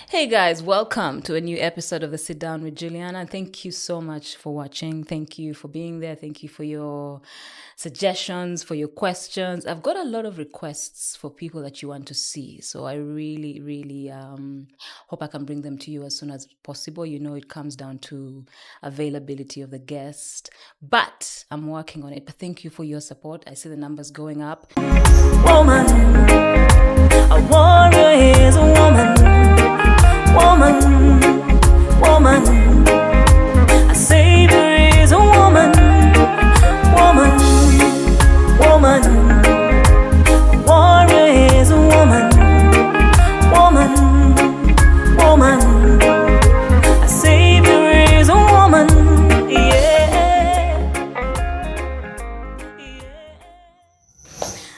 Hey guys, welcome to a new episode of the Sit Down with Juliana. Thank you so much for watching. Thank you for being there. Thank you for your suggestions, for your questions. I've got a lot of requests for people that you want to see. So I really hope I can bring them to you as soon as possible. You know, it comes down to availability of the guest, but I'm working on it. But thank you for your support. I see the numbers going up. Woman, a warrior is a woman. Woman, woman, a savior is a woman. Woman, woman, a warrior is a woman. Woman, woman, a savior is a woman. Yeah.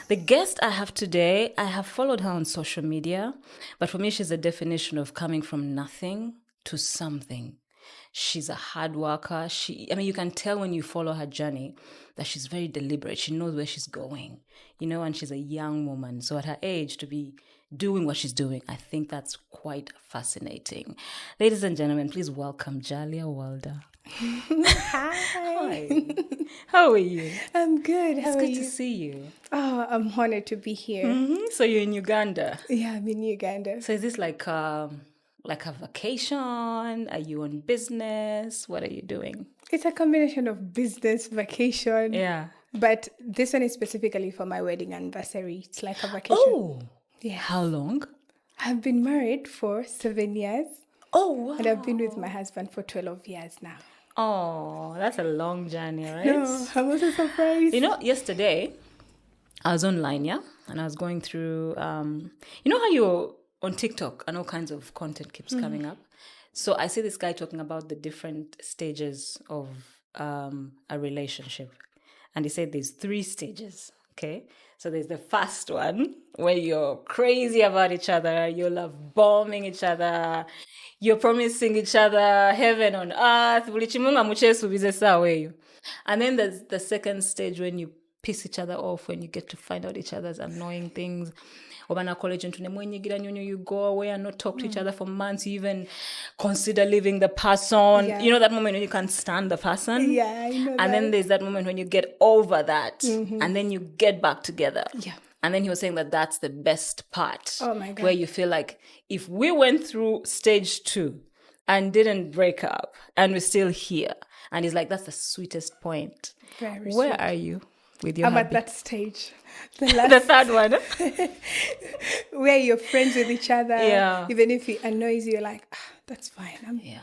The guest I have today, I have followed her on social media, but for me, she's a definition of coming from nothing to something. She's a hard worker. You can tell when you follow her journey that she's very deliberate. She knows where she's going, and she's a young woman. So at her age, to be doing what she's doing, I think that's quite fascinating. Ladies and gentlemen, please welcome Jalia Walda. Hi. How are you? I'm good. How It's are good you? to see you. Oh, I'm honored to be here. So you're in Uganda. Yeah, I'm in Uganda. So is this like a vacation? Are you on business? What are you doing? It's a combination of business, vacation. Yeah. But this one is specifically for my wedding anniversary. It's like a vacation. Oh, Yeah. how long? I've been married for 7 years. Oh, wow. And I've been with my husband for 12 years now. Oh, that's a long journey, right? No, I'm also surprised. Yesterday I was online, yeah, and I was going through, how you're on TikTok and all kinds of content keeps coming up. So I see this guy talking about the different stages of a relationship. And he said there's 3 stages, okay? So there's the first one where you're crazy about each other, you love bombing each other, you're promising each other heaven on earth. And then there's the second stage when you piss each other off, when you get to find out each other's annoying things. You go away and not talk to each other for months. You even consider leaving the person. Yeah. You know that moment when you can't stand the person? Yeah, I know And then there's that moment when you get over that and then you get back together. Yeah. And then he was saying that that's the best part. Oh my God. Where you feel like if we went through stage 2 and didn't break up and we're still here. And he's like, that's the sweetest point. Very Where sweet. are you with your I'm hubby? at that stage. The The third one. where you're friends with each other. Yeah. Even if it annoys you, you're like, that's fine. Yeah.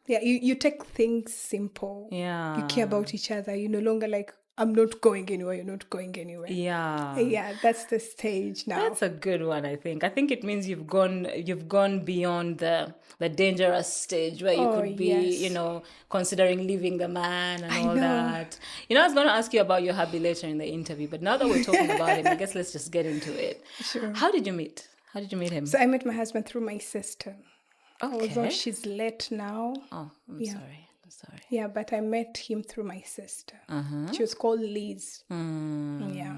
Yeah, you take things simple. Yeah. You care about each other. You're no longer like, I'm not going anywhere. You're not going anywhere. Yeah. Yeah, that's the stage now. That's a good one, I think. I think it means you've gone beyond the dangerous stage where you could be, yes. considering leaving the man and I all know. that. I was going to ask you about your hubby later in the interview, but now that we're talking about him, I guess let's just get into it. Sure. How did you meet? How did you meet him? So I met my husband through my sister. Okay. Although she's late now. Oh, I'm sorry. Yeah, but I met him through my sister. Uh-huh. She was called Liz. Yeah.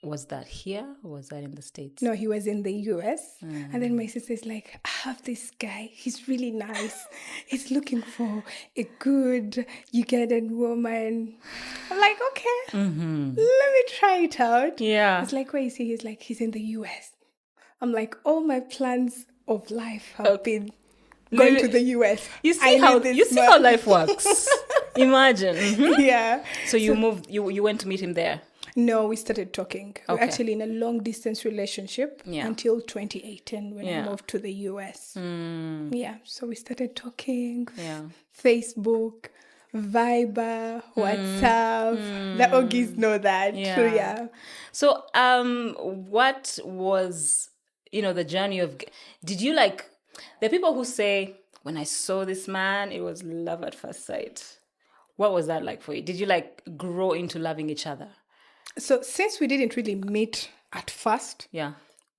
Was that here or was that in the States? No, he was in the US. And then my sister's like, I have this guy. He's really nice. He's looking for a good Ugandan woman. I'm like, okay, let me try it out. Yeah. It's like, where is he? He's like, he's in the US. I'm like, all my plans of life have been going to the US. You see how life works. Imagine. Yeah. So you moved. You went to meet him there. No, we started talking. We're Okay. actually in a long distance relationship until 2018 when I moved to the US. Yeah, so we started talking. Yeah. Facebook, Viber, WhatsApp. The Oggies know that. So, yeah. So, what was the journey of? Did you there are people who say when I saw this man, it was love at first sight. What was that like for you? Did you grow into loving each other? So since we didn't really meet at first, Yeah.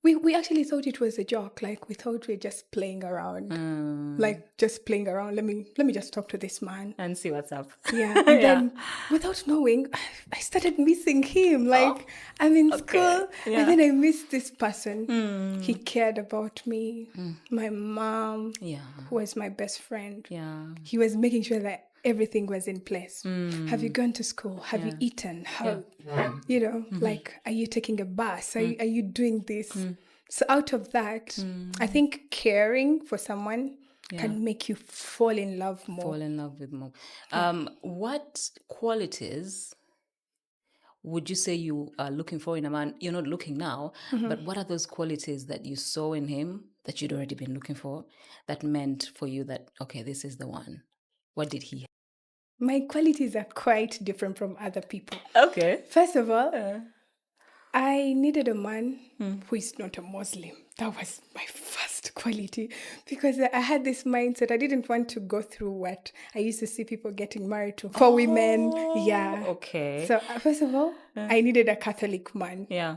We actually thought it was a joke. Like we thought we were just playing around. Like just playing around. Let me just talk to this man. And see what's up. Yeah. And then without knowing, I started missing him. Like I'm in school Yeah. and then I missed this person. He cared about me. My mom, Yeah. who was my best friend. Yeah. He was making sure that everything was in place. Have you gone to school? Have you eaten? How, like, are you taking a bus? Are you doing this? So out of that, I think caring for someone can make you fall in love more. Fall in love with more. What qualities would you say you are looking for in a man? You're not looking now, but what are those qualities that you saw in him that you'd already been looking for that meant for you that, okay, this is the one? What did he have? My qualities are quite different from other people. Okay. First of all, I needed a man who is not a Muslim. That was my first quality because I had this mindset. I didn't want to go through what I used to see people getting married to for women. Yeah. Okay. So first of all, I needed a Catholic man. Yeah.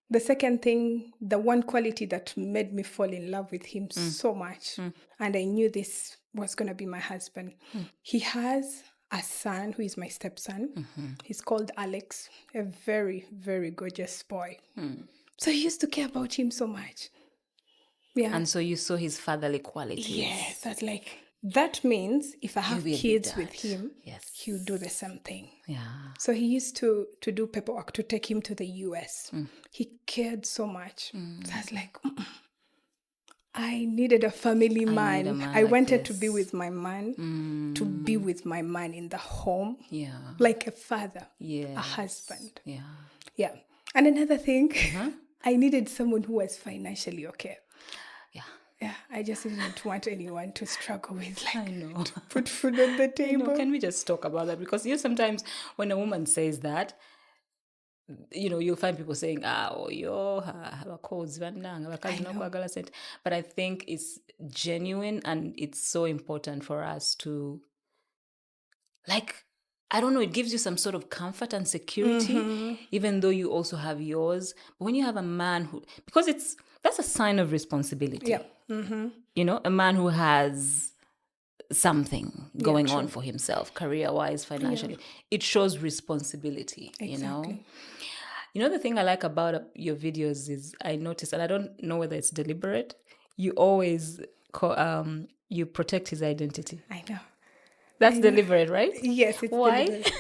The second thing, the one quality that made me fall in love with him so much, and I knew this was going to be my husband. He has a son who is my stepson. He's called Alex, a very, very gorgeous boy. So he used to care about him so much. Yeah. And so you saw his fatherly qualities. Yes, that's like, that means if I have be a good kids dad. with him, Yes. he'll do the same thing. Yeah. So he used to do paperwork to take him to the US. He cared so much. So I was like, I needed a family man. a man I like wanted to this. be with my man, to be with my man in the home, Yeah. like a father, Yeah. a husband. Yeah. Yeah. And another thing, I needed someone who was financially okay. Yeah. Yeah, I just didn't want anyone to struggle with, like, I know. put food on the table. Can we just talk about that? Because sometimes when a woman says that, you'll find people saying, but I think it's genuine and it's so important for us to, like, I don't know, it gives you some sort of comfort and security, even though you also have yours. But when you have a man because that's a sign of responsibility. Yeah. A man who has something going on for himself, career-wise, financially. It shows responsibility, Exactly. The thing I like about your videos is I notice, and I don't know whether it's deliberate, you always you protect his identity. I know. That's deliberate, right? Yes, it's Why? deliberate.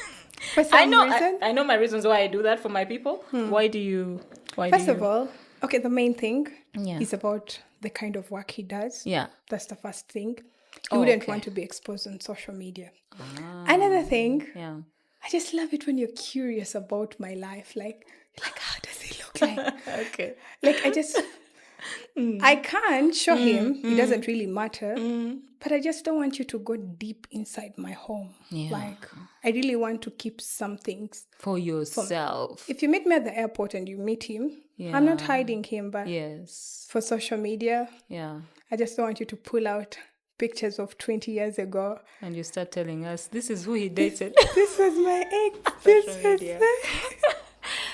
For some reason. I know my reasons why I do that for my people. Why do you? First of all, okay, the main thing Yeah. is about the kind of work he does. Yeah. That's the first thing. He wouldn't want to be exposed on social media. Another thing, Yeah. I just love it when you're curious about my life. Like how does he look like? Okay. Like, I can show him. It doesn't really matter. But I just don't want you to go deep inside my home. Yeah. Like, I really want to keep some things For yourself. If you meet me at the airport and you meet him, I'm not hiding him, but Yes. for social media, Yeah. I just don't want you to pull out pictures of 20 years ago. And you start telling us, this is who he dated. This was my ex. This was media.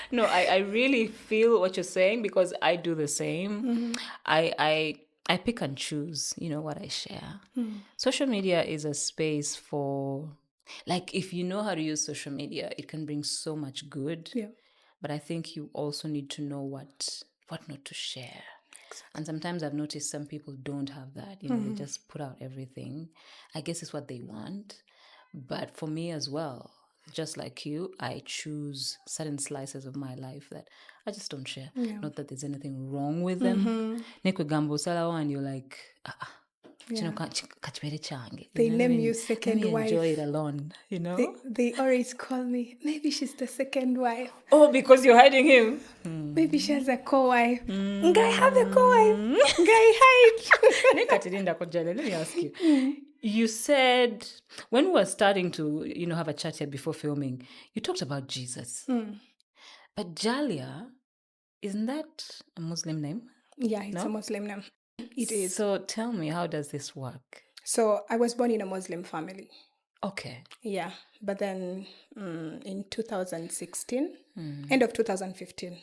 No, I really feel what you're saying because I do the same. I pick and choose, what I share. Social media is a space for, like, if you know how to use social media, it can bring so much good. Yeah. But I think you also need to know what not to share. And sometimes I've noticed some people don't have that. They just put out everything. I guess it's what they want. But for me as well, just like you, I choose certain slices of my life that I just don't share. Yeah. Not that there's anything wrong with them. And you're like, They name you second Let me wife. enjoy it alone, They always call me, maybe she's the second wife. Oh, because you're hiding him. Maybe she has a co-wife. Guy have a co-wife. Guy hide. Let me ask you. You said, when we were starting to, have a chat here before filming, you talked about Jesus. But Jalia, isn't that a Muslim name? Yeah, it's a Muslim name. It is. So tell me, how does this work? So I was born in a Muslim family. Okay. Yeah, but then in 2016, end of 2015,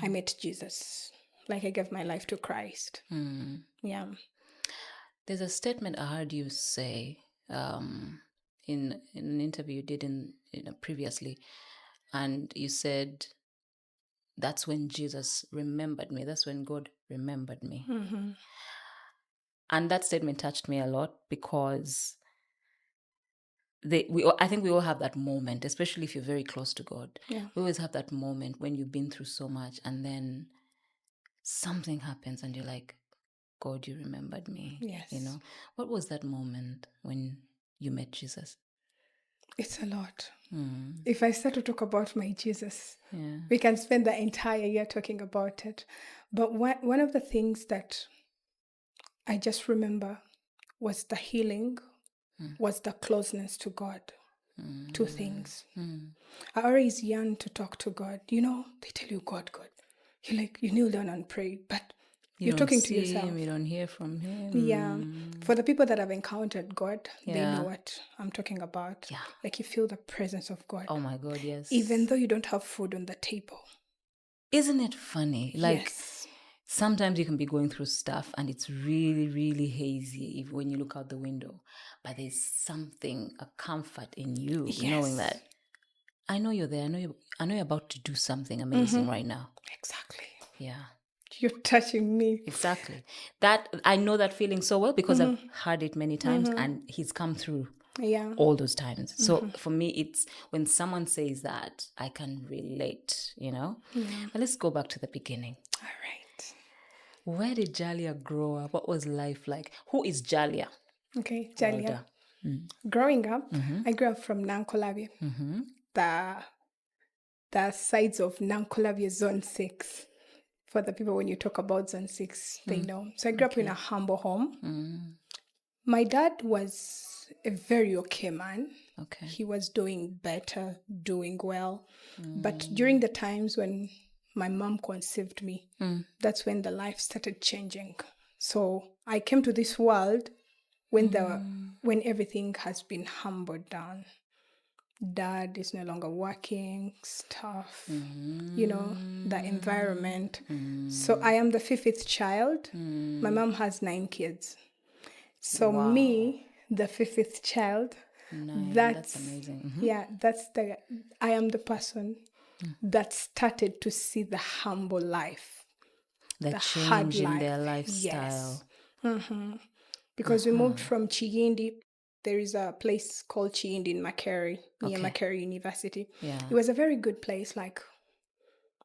I met Jesus. like I gave my life to Christ. Yeah. There's a statement I heard you say in an interview you did in previously, and you said, "That's when Jesus remembered me. That's when God remembered me." And that statement touched me a lot because I think we all have that moment, especially if you're very close to God. Yeah. We always have that moment when you've been through so much, and then something happens, and you're like, God, you remembered me. Yes. You know, what was that moment when you met Jesus? It's a lot. If I start to talk about my Jesus, Yeah. we can spend the entire year talking about it. But one of the things that I just remember was the healing, was the closeness to God. Two things. I always yearn to talk to God. You know, they tell you God. You kneel down and pray, but you're don't talking to see yourself. him, you don't hear from him. Yeah. For the people that have encountered God, they Yeah. know what I'm talking about. Yeah. Like you feel the presence of God. Oh my God, yes. Even though you don't have food on the table. Isn't it funny? Like, yes. Sometimes you can be going through stuff and it's really, really hazy when you look out the window. But there's something, a comfort in you, knowing that I know you're there. I know you're about to do something amazing right now. Exactly. Yeah. You're touching me. Exactly. That I know that feeling so well because I've heard it many times and he's come through all those times. So for me, it's when someone says that, I can relate, you know? But let's go back to the beginning. All right. Where did Jalia grow up? What was life like? Who is Jalia? Okay, Jalia. Walda. Growing up, I grew up from Nankolavie. The sides of Nankolavie Zone 6. For the people, when you talk about Zone 6, they know. So I grew up in a humble home. My dad was a very okay man. Okay. He was doing better, doing well. But during the times when my mom conceived me, that's when the life started changing. So I came to this world when everything has been humbled down. Dad is no longer working, stuff, you know, the environment. So I am the fifth child. My mom has 9 kids. So me, the fifth child, That's amazing. yeah, I am the person that started to see the humble life. The hard change in life. their lifestyle. Yes. Because we moved from Chiyindi. There is a place called Chiyindi in Makere, near Makere University. Yeah. It was a very good place, like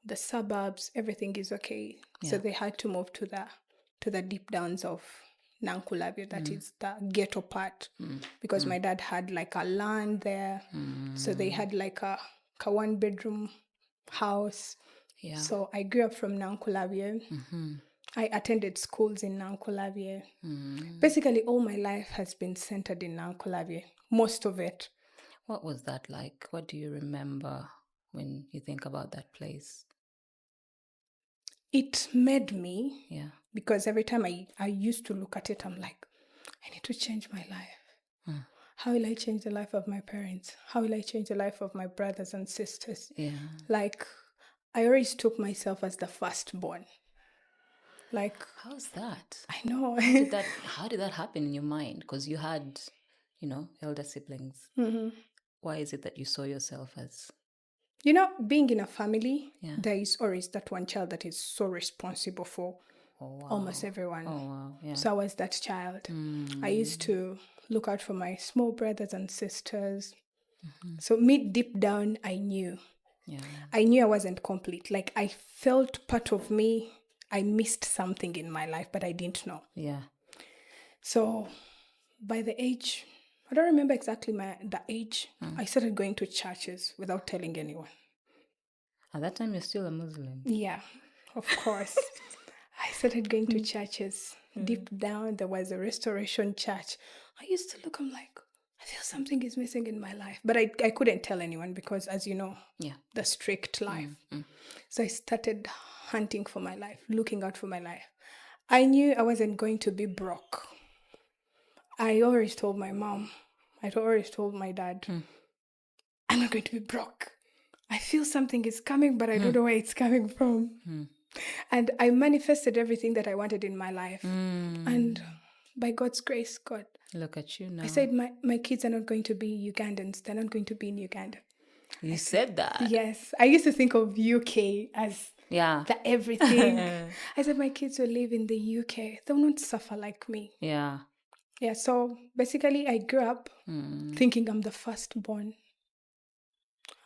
the suburbs, everything is okay. So they had to move to the deep downs of Nankulavia, that is the ghetto part, because my dad had like a land there. So they had like a 1-bedroom house. Yeah. So I grew up from Nankulavia. I attended schools in Nankulavia. Basically, all my life has been centered in Nankulavia, most of it. What was that like? What do you remember when you think about that place? It made me, Yeah. because every time I used to look at it, I'm like, I need to change my life. How will I change the life of my parents? How will I change the life of my brothers and sisters? Yeah. Like, I always took myself as the firstborn. Like, How's that? I know. How did that happen in your mind? Because you had, elder siblings. Why is it that you saw yourself as? You know, being in a family, there is always that one child that is so responsible for almost everyone. Oh, wow. Yeah. So I was that child. I used to look out for my small brothers and sisters. So me, deep down, I knew. Yeah. I knew I wasn't complete. Like, I felt part of me, I missed something in my life, but I didn't know. Yeah. So by the age, I don't remember exactly the age, I started going to churches without telling anyone. At that time, you're still a Muslim. Yeah, of course. I started going to churches. Deep down, there was a restoration church. I used to look, I'm like, I feel something is missing in my life. But I couldn't tell anyone because, as you know, the strict life. So I started hunting for my life, looking out for my life. I knew I wasn't going to be broke. I always told my mom, I always told my dad, I'm not going to be broke. I feel something is coming, but I don't know where it's coming from. And I manifested everything that I wanted in my life. And by God's grace, God, Look at you now. I said my kids are not going to be Ugandans. They're not going to be in Uganda. You said that. Yes. I used to think of UK as Yeah. the everything. I said my kids will live in the UK. They will not suffer like me. Yeah. Yeah. So basically, I grew up thinking I'm the firstborn.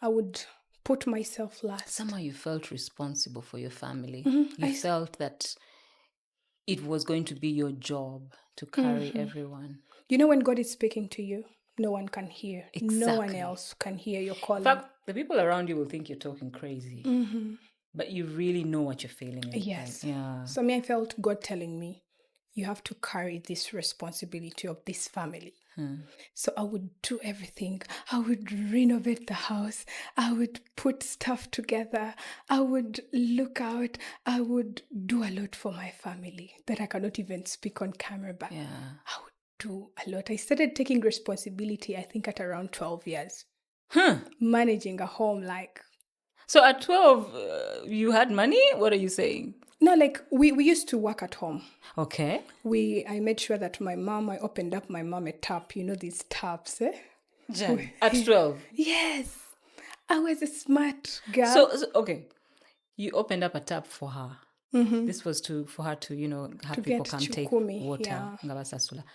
I would put myself last. Somehow you felt responsible for your family. Mm-hmm. You felt that it was going to be your job to carry everyone. You know, when God is speaking to you, no one can hear. No one Exactly. else can hear your calling. In fact, the people around you will think you're talking crazy. But you really know what you're feeling. At the Yes. time. Yeah. So I felt God telling me, you have to carry this responsibility of this family. So I would do everything. I would renovate the house. I would put stuff together. I would look out. I would do a lot for my family that I cannot even speak on camera, but Yeah. I would do a lot. I started taking responsibility, I think, at around 12 years. Managing a home like... So at 12, you had money? What are you saying? No, like we used to work at home. Okay. I made sure that I opened up my mom a tap. You know these taps, eh? Jen, at 12. Yes. I was a smart girl. So, okay. You opened up a tap for her. This was for her to, have To people get come take chukumi, water. yeah. Ngabasasula.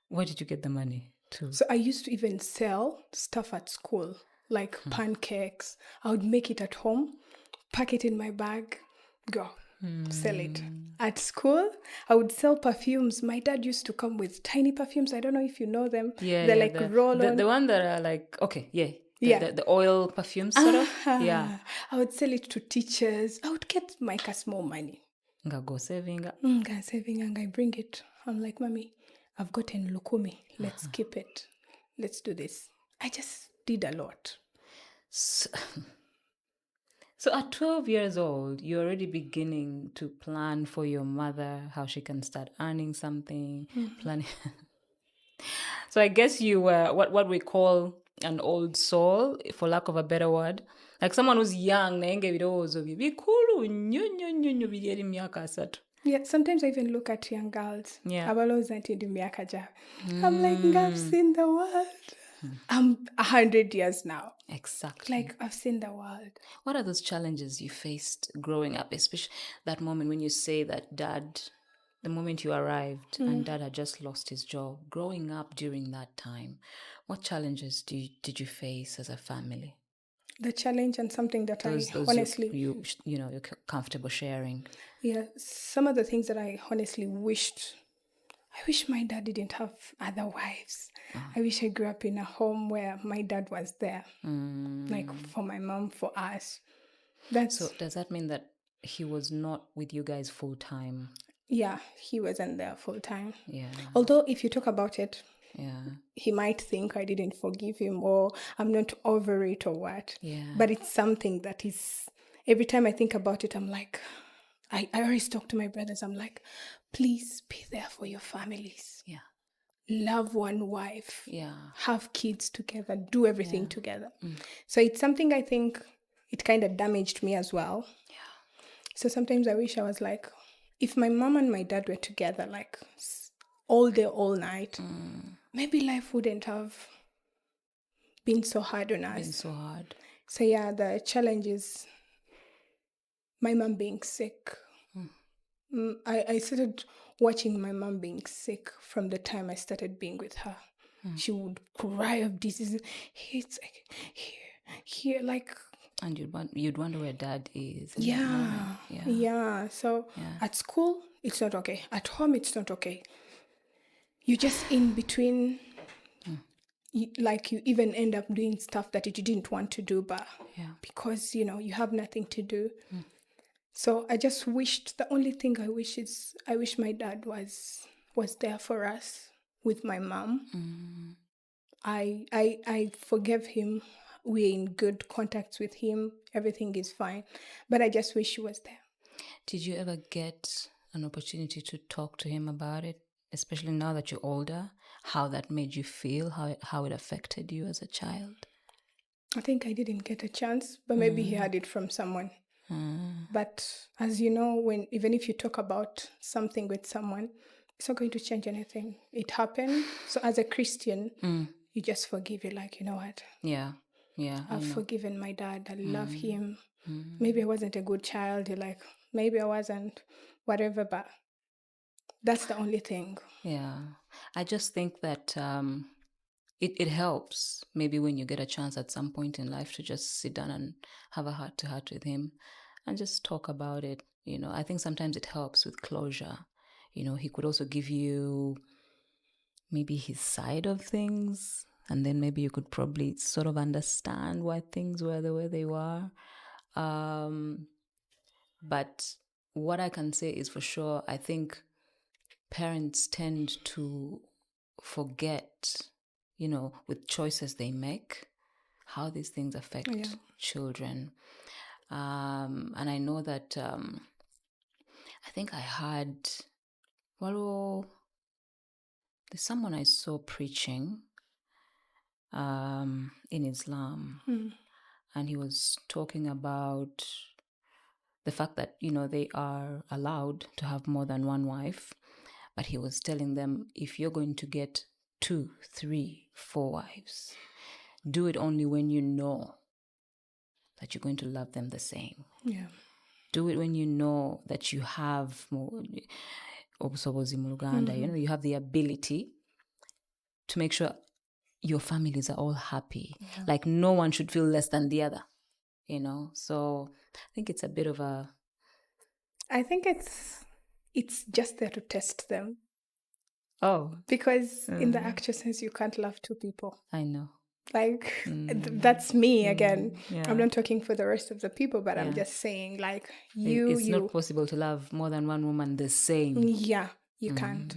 Where did you get the money to? So I used to even sell stuff at school, like pancakes. I would make it at home, pack it in my bag, go. Sell it. At school, I would sell perfumes. My dad used to come with tiny perfumes. I don't know if you know them. Yeah, They're yeah, like roll-on. the one that are like, okay, yeah. Yeah. The oil perfumes sort of. Yeah. I would sell it to teachers. I would get my small money. Ngago saving. Saving and I bring it. I'm like, Mommy, I've gotten lukumi. Let's keep it. Let's do this. I just did a lot. So at 12 years old, you're already beginning to plan for your mother, how she can start earning something, planning. So I guess you were what we call an old soul, for lack of a better word. Like someone who's young. Yeah, sometimes I even look at young girls. Yeah. I'm like, I've seen the world. I'm 100 years now. Exactly. Like, I've seen the world. What are those challenges you faced growing up, especially that moment when you say that dad, the moment you arrived and dad had just lost his job, growing up during that time, what challenges did you face as a family? The challenge and something that I honestly... you're comfortable sharing. Yeah, some of the things that I honestly wished... I wish my dad didn't have other wives. I wish I grew up in a home where my dad was there. Like for my mom, for us. So does that mean that he was not with you guys full time? Yeah, he wasn't there full time. Yeah. Although if you talk about it, yeah, he might think I didn't forgive him or I'm not over it or what. Yeah. But it's something that is... Every time I think about it, I'm like... I always talk to my brothers. I'm like, please be there for your families. Yeah. Love one wife. Yeah. Have kids together. Do everything together. So it's something I think it kind of damaged me as well. Yeah. So sometimes I wish I was like, if my mom and my dad were together, like all day, all night, maybe life wouldn't have been so hard on us. Been so hard. So yeah, the challenge is my mom being sick. I started watching my mom being sick from the time I started being with her. She would cry of diseases. It's like here, like... And you'd wonder where dad is. Yeah. So at school, it's not okay. At home, it's not okay. You're just in between. You even end up doing stuff that you didn't want to do, but because, you have nothing to do. So I just wished, the only thing I wish is, I wish my dad was there for us with my mom. I forgave him. We're in good contacts with him. Everything is fine. But I just wish he was there. Did you ever get an opportunity to talk to him about it, especially now that you're older, how that made you feel, how it affected you as a child? I think I didn't get a chance, but maybe he had it from someone. But as you know, even if you talk about something with someone, it's not going to change anything. It happened. So as a Christian, you just forgive. You're like, you know what? Yeah. I've forgiven my dad. I love him. Maybe I wasn't a good child. You're like, maybe I wasn't, whatever, but that's the only thing. Yeah. I just think that it helps maybe when you get a chance at some point in life to just sit down and have a heart-to-heart with him and just talk about it. I think sometimes it helps with closure. He could also give you maybe his side of things, and then maybe you could probably sort of understand why things were the way they were. But what I can say is for sure, I think parents tend to forget, with choices they make, how these things affect children. And I know that I think I had, there's someone I saw preaching in Islam, and he was talking about the fact that, they are allowed to have more than one wife. But he was telling them, if you're going to get 2, 3, 4 wives, do it only when you know that you're going to love them the same. Yeah. Do it when you know that you have more, you have the ability to make sure your families are all happy. Yeah. Like no one should feel less than the other, So I think it's a bit of a... I think it's just there to test them. Oh. Because in the actual sense, you can't love 2 people. I know. Like, that's me again. Yeah. I'm not talking for the rest of the people, but I'm just saying, like, it's not possible to love more than one woman the same. Yeah, you can't.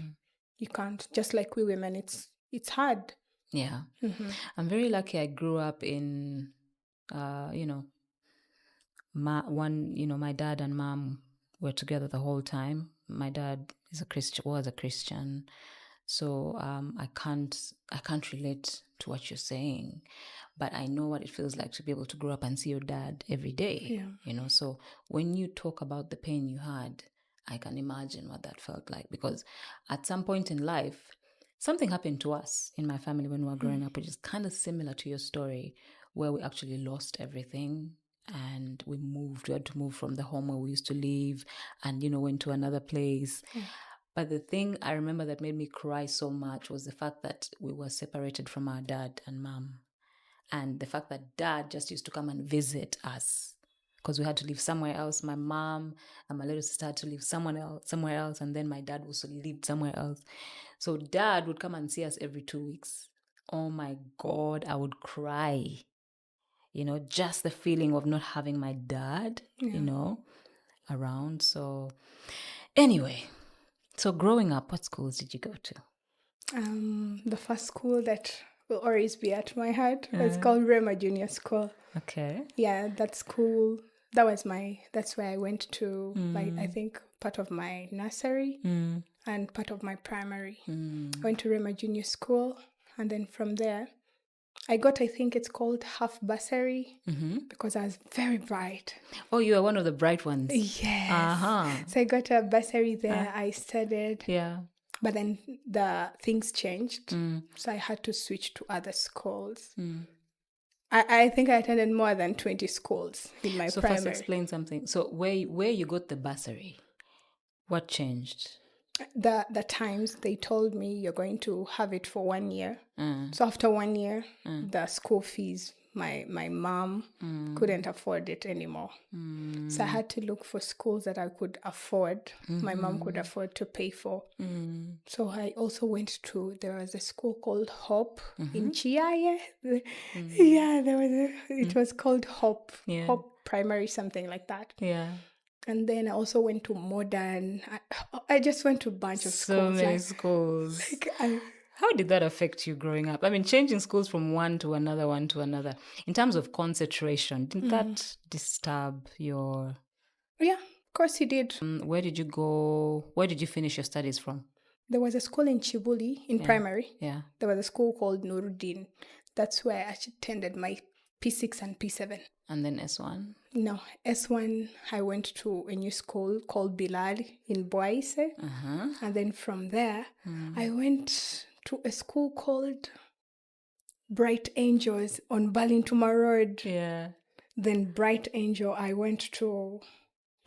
You can't. Just like we women, it's hard. Yeah. I'm very lucky I grew up in, my dad and mom were together the whole time. My dad was a Christian. So I can't relate to what you're saying, but I know what it feels like to be able to grow up and see your dad every day. Yeah. So when you talk about the pain you had, I can imagine what that felt like, because at some point in life, something happened to us in my family when we were growing up, which is kind of similar to your story, where we actually lost everything. And we had to move from the home where we used to live and, went to another place. Yeah. But the thing I remember that made me cry so much was the fact that we were separated from our dad and mom. And the fact that dad just used to come and visit us because we had to live somewhere else. My mom and my little sister had to live somewhere else. And then my dad also lived somewhere else. So dad would come and see us every 2 weeks. Oh my God, I would cry. Just the feeling of not having my dad, around. So anyway... So growing up, what schools did you go to? The first school that will always be at my heart was called Rema Junior School. Okay. Yeah, that school, that's where I went to, I think, part of my nursery and part of my primary. I went to Rema Junior School, and then from there, I got, I think it's called half bursary because I was very bright. Oh, you are one of the bright ones. Yes. So I got a bursary there. I studied. Yeah. But then the things changed. So I had to switch to other schools. I think I attended more than 20 schools in my primary. So first explain something. So where you got the bursary, what changed? The times they told me you're going to have it for 1 year. So after 1 year, the school fees, my mom couldn't afford it anymore. So I had to look for schools that I could afford, my mom could afford to pay for. So I also went to, there was a school called Hope in Chiaye. Yeah, it was called Hope. Yeah. Hope Primary, something like that. Yeah. And then I also went to Modern. I just went to a bunch of schools. So many schools. How did that affect you growing up? I mean, changing schools from one to another. In terms of concentration, didn't that disturb your... Yeah, of course it did. Where did you go? Where did you finish your studies from? There was a school in Chibuli in primary. Yeah. There was a school called Nuruddin. That's where I attended my P6 and P7. And then S1? No, S1, I went to a new school called Bilal in Boise. And then from there, I went to a school called Bright Angels on Balintuma Road. Yeah. Then Bright Angel, I went to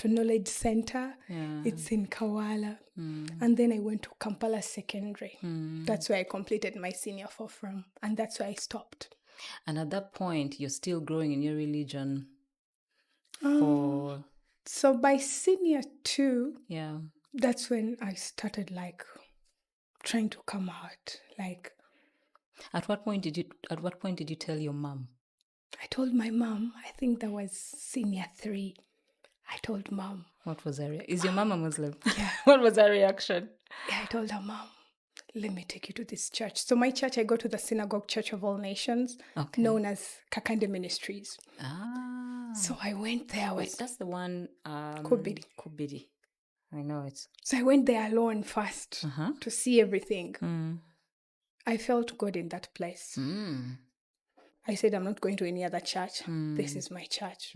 Knowledge Center. Yeah. It's in Kawala. And then I went to Kampala Secondary. That's where I completed my senior 4 from. And that's where I stopped. And at that point, you're still growing in your religion So by senior 2, yeah. that's when I started like trying to come out. Like, At what point did you tell your mom? I told my mom, I think that was senior 3. I told mom. What was her Is your mom a Muslim? Yeah. What was her reaction? Yeah, I told her, Mom, let me take you to this church. So my church, I go to the Synagogue Church of All Nations, known as Kakande Ministries. So I went there. Wait, that's the one... Kubidi. I know it. So I went there alone first to see everything. I felt God in that place. I said, I'm not going to any other church. This is my church.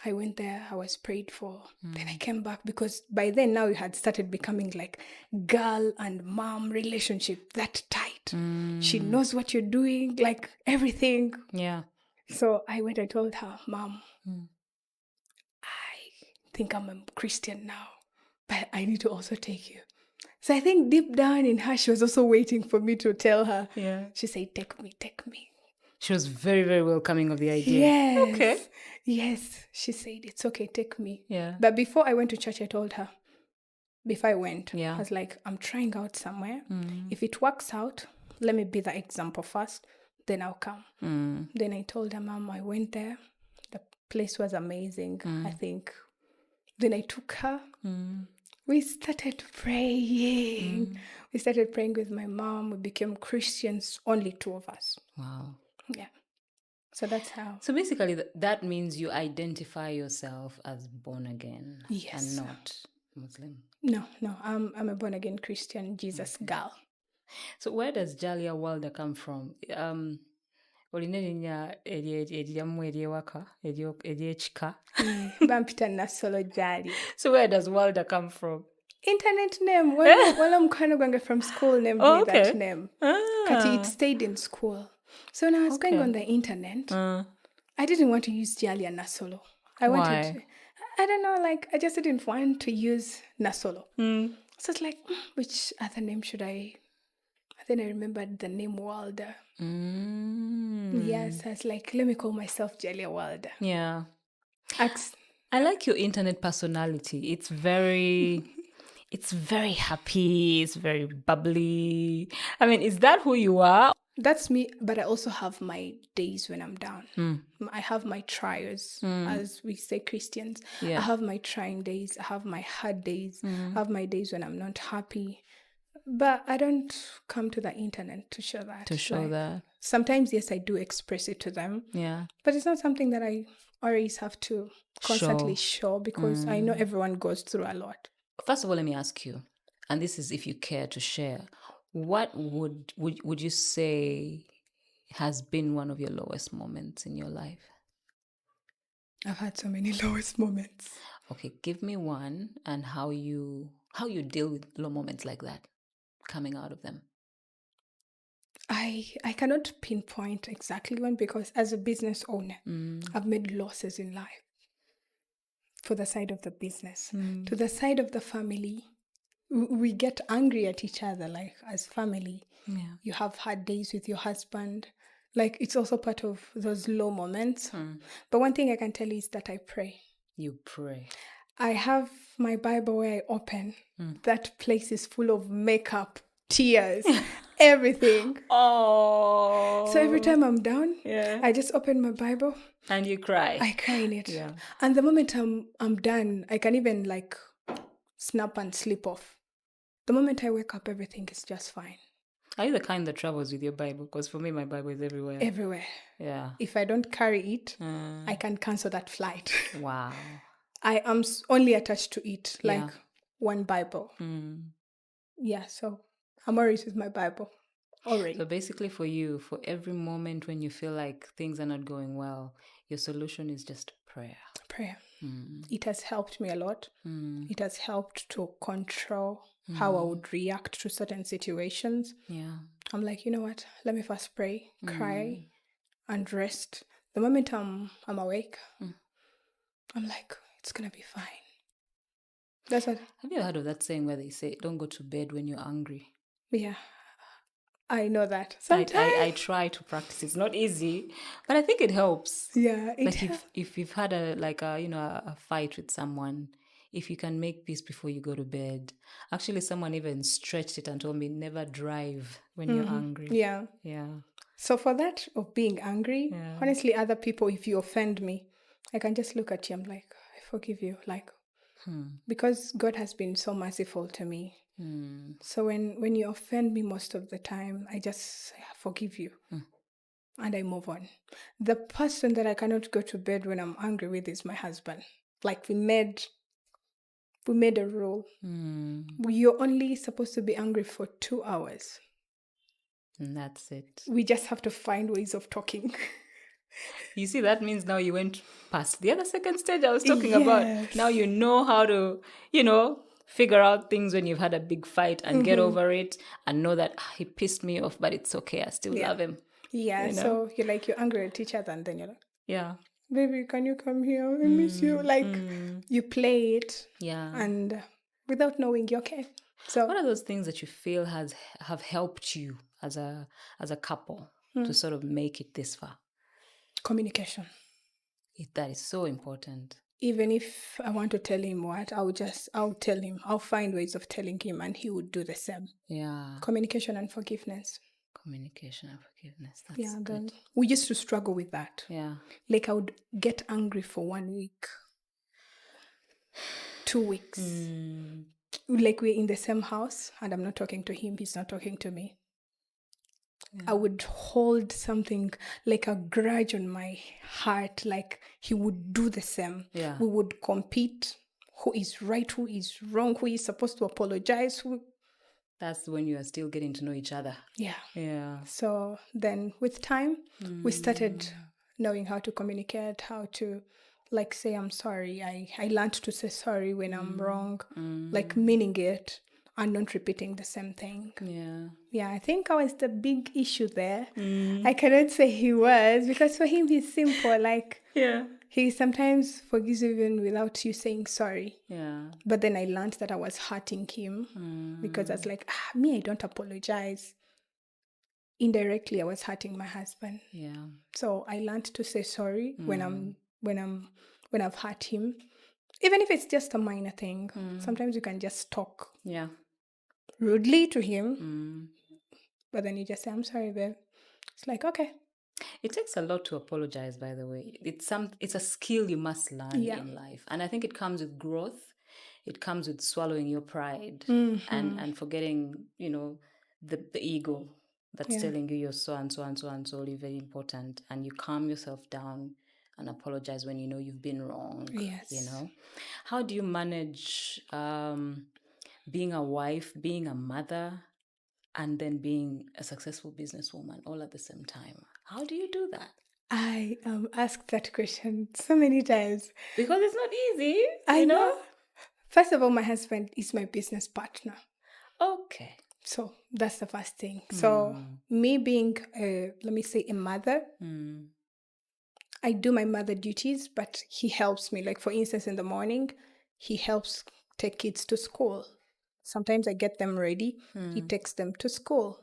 I went there. I was prayed for. Then I came back because by then now it had started becoming like girl and mom relationship that tight. She knows what you're doing, like everything. Yeah. So I went and told her, Mom, I think I'm a Christian now, but I need to also take you. So I think deep down in her, she was also waiting for me to tell her. Yeah. She said, take me. She was very, very welcoming of the idea. Yes. Okay. Yes. She said, it's okay, take me. Yeah. But before I went to church, I told her, before I went, Yeah. I was like, I'm trying out somewhere. If it works out, let me be the example first, then I'll come. Then I told her, Mom, I went there. The place was amazing, I think. Then I took her. We started praying. We started praying with my mom. We became Christians, only 2 of us. Wow. Yeah. So that's how. So basically, that means you identify yourself as born again. Yes. And not Muslim. No. I'm a born again Christian Jesus girl. So where does Jalia Walda come from? Olinerinnya eryamu eryewaka eryekika. Bampita Nasolo Jali. So where does Walda come from? Internet name. Wala mukano gwange from school named me Okay. that name. Kati it stayed in school. So when I was going on the internet, I didn't want to use Jalia Nasolo. Why? I don't know, like I just didn't want to use Nasolo. So it's like, which other name should I? Then I remembered the name Walda. Yes, I was like, let me call myself Jalia Walda. Yeah. I like your internet personality. It's very happy. It's very bubbly. I mean, is that who you are? That's me, but I also have my days when I'm down. I have my trials, as we say Christians. Yeah. I have my trying days. I have my hard days. I have my days when I'm not happy. But I don't come to the internet to show that. That. Sometimes, yes, I do express it to them. Yeah. But it's not something that I always have to constantly show because I know everyone goes through a lot. First of all, let me ask you, and this is if you care to share, what would you say has been one of your lowest moments in your life? I've had so many lowest moments. Okay, give me one and how you deal with low moments like that, coming out of them. I cannot pinpoint exactly one because as a business owner, I've made losses in life. For the side of the business. To the side of the family, we get angry at each other, like as family. Yeah. You have hard days with your husband. Like it's also part of those low moments. But one thing I can tell you is that I pray. You pray. I have my Bible where I open. That place is full of makeup, tears, everything. Oh. So every time I'm down, yeah, I just open my Bible. And you cry. I cry in it. Yeah. And the moment I'm done, I can even like snap and slip off. The moment I wake up, everything is just fine. Are you the kind that travels with your Bible? Because for me, my Bible is everywhere. Everywhere. Yeah. If I don't carry it, I can cancel that flight. Wow. I am only attached to it, like one Bible. Mm. Yeah, so I'm always with my Bible. already. So basically for you, for every moment when you feel like things are not going well, your solution is just prayer. Prayer. It has helped me a lot. It has helped to control how I would react to certain situations. Yeah. I'm like, you know what? Let me first pray, cry, and rest. The moment I'm awake, I'm like, it's gonna be fine. That's what. Have you heard of that saying where they say, don't go to bed when you're angry? Yeah, I know that. I Sometimes. try to practice. It's not easy, but I think it helps. Yeah, it Like if you've had a fight with someone, if you can make peace before you go to bed. Actually, someone even stretched it and told me never drive when you're angry. Yeah. Yeah. So for that of being angry, Yeah. honestly, other people, if you offend me, I can just look at you. I'm like, I forgive you. Like, because God has been so merciful to me. So when you offend me most of the time, I just say, I forgive you. And I move on. The person that I cannot go to bed when I'm angry with is my husband. Like we made a rule. You're only supposed to be angry for 2 hours. And that's it. We just have to find ways of talking. You see, that means now you went past the other second stage I was talking about. Yes. Now you know how to, figure out things when you've had a big fight and get over it and know that he pissed me off, but it's okay. I still love him. Yeah, You know? so you're angry at each other and then you're like, Yeah. baby, can you come here? I miss you. Like you play it. Yeah. And without knowing you're okay. So what are those things that you feel have helped you as a couple to sort of make it this far? communication. That is so important. Even if I want to tell him what, I'll tell him. I'll find ways of telling him and he would do the same. Yeah. Communication and forgiveness. Communication and forgiveness. That's good. We used to struggle with that. Yeah. Like I would get angry for 1 week, 2 weeks. Like we're in the same house and I'm not talking to him, he's not talking to me. Yeah. I would hold something like a grudge on my heart, like he would do the same. Yeah. We would compete. Who is right, who is wrong, who is supposed to apologize. That's when you are still getting to know each other. Yeah. Yeah. So then with time, we started knowing how to communicate, how to like say I'm sorry. I learned to say sorry when I'm wrong, like meaning it and not repeating the same thing. Yeah. Yeah, I think I was the big issue there. I cannot say he was, because for him he's simple. Like he sometimes forgives even without you saying sorry. Yeah. But then I learned that I was hurting him because I was like, me, I don't apologize. Indirectly, I was hurting my husband. Yeah. So I learned to say sorry when I've hurt him, even if it's just a minor thing. Sometimes you can just talk rudely to him, but then you just say, I'm sorry, babe. It's like, okay. It takes a lot to apologize, by the way. It's a skill you must learn in life. And I think it comes with growth. It comes with swallowing your pride and forgetting, the ego that's telling you you're so and so and so and so very important. And you calm yourself down and apologize when you know you've been wrong. Yes. How do you manage being a wife, being a mother, and then being a successful businesswoman all at the same time? How do you do that? I asked that question so many times. Because it's not easy. I know. First of all, my husband is my business partner. Okay. So that's the first thing. So me being, let me say, a mother, I do my mother duties, but he helps me. Like, for instance, in the morning, he helps take kids to school. Sometimes I get them ready. He takes them to school.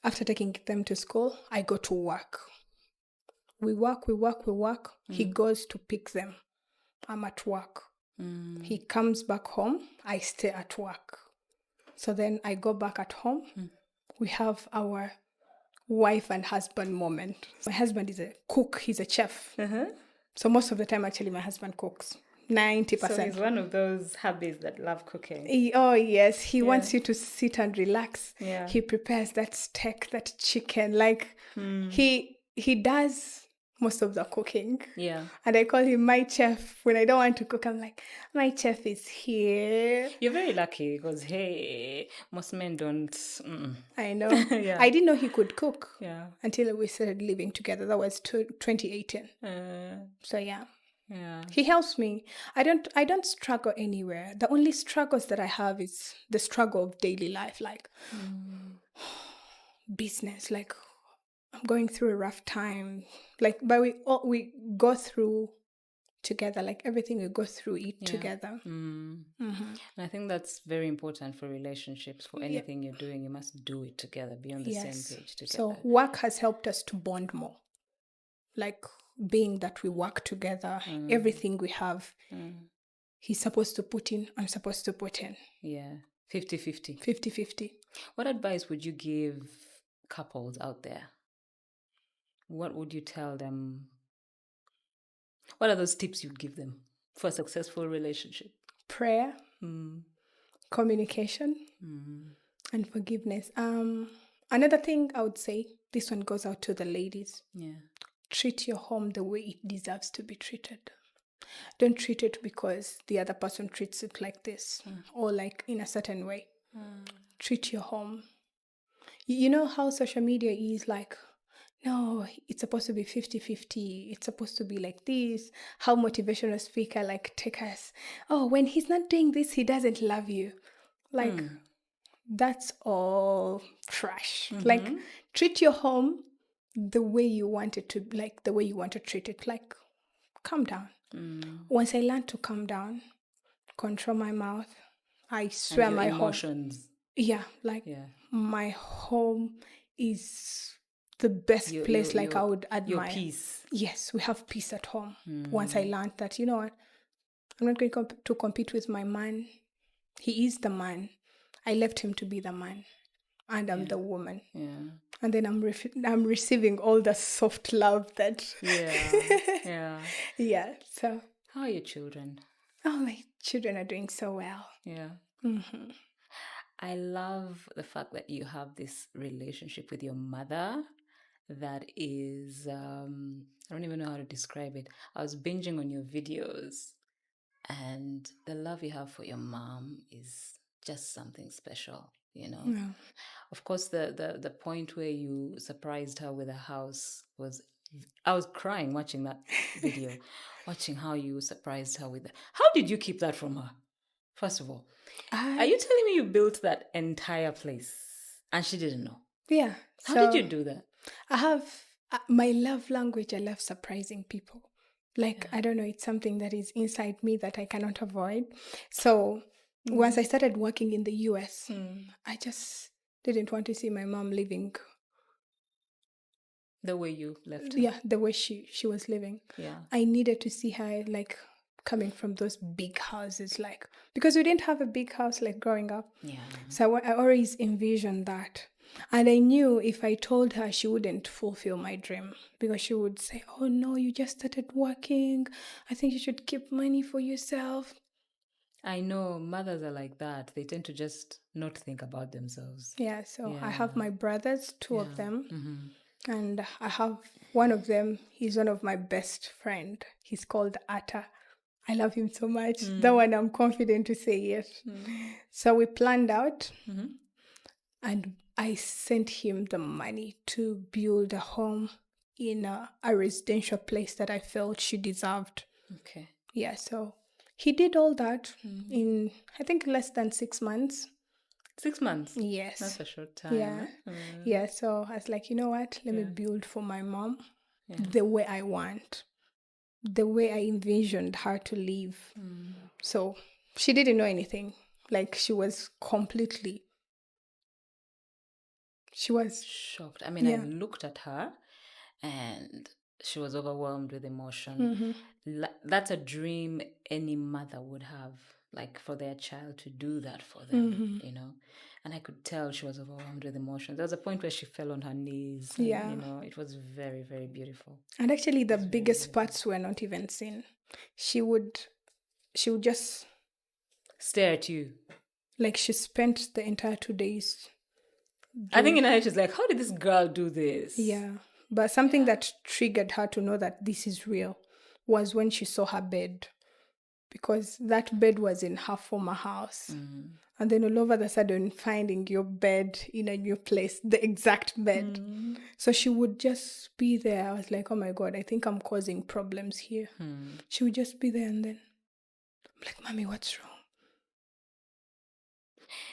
After taking them to school, I go to work. We work. He goes to pick them. I'm at work. He comes back home. I stay at work. So then I go back at home. We have our wife and husband moment. My husband is a cook. He's a chef. So most of the time, actually, my husband cooks. 90%. So he's one of those hubbies that love cooking. Oh, yes. He wants you to sit and relax. Yeah. He prepares that steak, that chicken. Like, he does most of the cooking. Yeah. And I call him my chef. When I don't want to cook, I'm like, my chef is here. You're very lucky because, hey, most men don't. I know. Yeah. I didn't know he could cook Yeah. until we started living together. That was 2018. So yeah. Yeah. He helps me. I don't struggle anywhere. The only struggles that I have is the struggle of daily life, like business. Like I'm going through a rough time. Like, but we go through together. Like everything we go through it together. And I think that's very important for relationships. For anything you're doing, you must do it together. Be on the same page together. So work has helped us to bond more. Like being that we work together, everything we have, he's supposed to put in, I'm supposed to put in. Yeah. 50-50. 50-50. What advice would you give couples out there? What would you tell them? What are those tips you'd give them for a successful relationship? Prayer, communication, and forgiveness. Another thing I would say, this one goes out to the ladies. Yeah. Treat your home the way it deserves to be treated. Don't treat it because the other person treats it like this or like in a certain way. Treat your home. You know how social media is like, no, it's supposed to be 50-50. It's supposed to be like this. How motivational speaker like take us, oh, when he's not doing this, he doesn't love you. Like, that's all trash. Like, treat your home the way you want it to, like the way you want to treat it. Like, calm down. Once I learned to calm down, control my mouth, I swear And your my emotions. home, my home is the best place. Like I would admire. Your peace. Yes, we have peace at home. Once I learned that, you know what, I'm not going to compete with my man. He is the man. I left him to be the man, and I'm the woman. Yeah. And then I'm receiving all the soft love that. Yeah. So. How are your children? Oh, my children are doing so well. Yeah. I love the fact that you have this relationship with your mother that is, I don't even know how to describe it. I was binging on your videos, and the love you have for your mom is just something special, you know? Yeah. Of course, the point where you surprised her with a house was, I was crying watching that video, watching how you surprised her with how did you keep that from her? First of all, are you telling me you built that entire place and she didn't know? Yeah. How did you do that? I have my love language. I love surprising people. Like, I don't know, it's something that is inside me that I cannot avoid. So once I started working in the US, I just didn't want to see my mom living the way you left her. Yeah, the way she was living. Yeah. I needed to see her like coming from those big houses, like, because we didn't have a big house like growing up. Yeah. So I always envisioned that. And I knew if I told her, she wouldn't fulfill my dream, because she would say, oh no, you just started working. I think you should keep money for yourself. I know mothers are like that. They tend to just not think about themselves. Yeah, so I have my brothers, two of them. And I have one of them, he's one of my best friend. He's called Atta. I love him so much. That one I'm confident to say it. So we planned out and I sent him the money to build a home in a residential place that I felt she deserved. Okay. Yeah, so he did all that in, I think, less than 6 months. 6 months? Yes. That's a short time. Yeah. Yeah, so I was like, you know what? Let me build for my mom the way I want, the way I envisioned her to live. So she didn't know anything. Like, she was completely... She was shocked. I mean, I looked at her and she was overwhelmed with emotion. That's a dream any mother would have, like for their child to do that for them, you know. And I could tell she was overwhelmed with emotion. There was a point where she fell on her knees. And, you know, it was very, very beautiful. And actually, the biggest parts were not even seen. She would just stare at you. Like, she spent the entire 2 days. I think in her head, she's like, how did this girl do this? Yeah. But something that triggered her to know that this is real was when she saw her bed, because that bed was in her former house. And then all over the sudden, finding your bed in a new place, the exact bed. So she would just be there. I was like, oh my God, I think I'm causing problems here. She would just be there, and then I'm like, Mommy, what's wrong?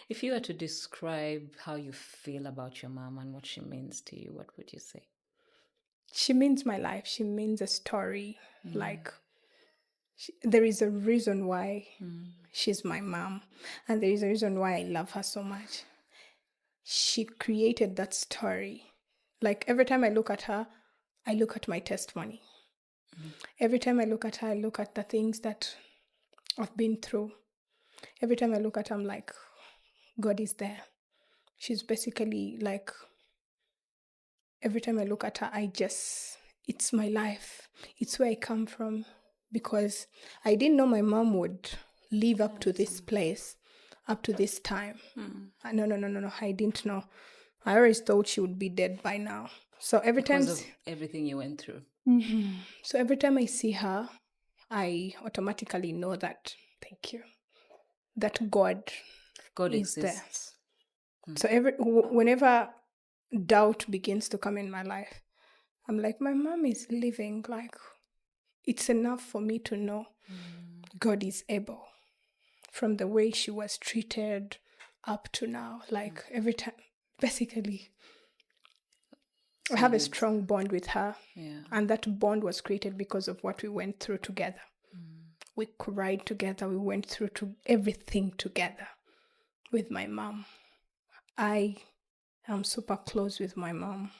If you were to describe how you feel about your mom and what she means to you, what would you say? She means my life. She means a story. Like, there is a reason why she's my mom, and there is a reason why I love her so much. She created that story. Like, every time I look at her, I look at my testimony. Every time I look at her, I look at the things that I've been through. Every time I look at her, I'm like, God is there. She's basically like, every time I look at her, it's my life. It's where I come from, because I didn't know my mom would live up to this place, up to this time. No, I didn't know. I always thought she would be dead by now. So every time, Because of everything you went through. so every time I see her, I automatically know that, thank you, that God is exists. there. So whenever doubt begins to come in my life, I'm like, my mom is living. Like, it's enough for me to know God is able. From the way she was treated up to now, like every time, basically, I have a strong bond with her. Yeah. And that bond was created because of what we went through together. We cried together. We went through everything together with my mom. I am super close with my mom.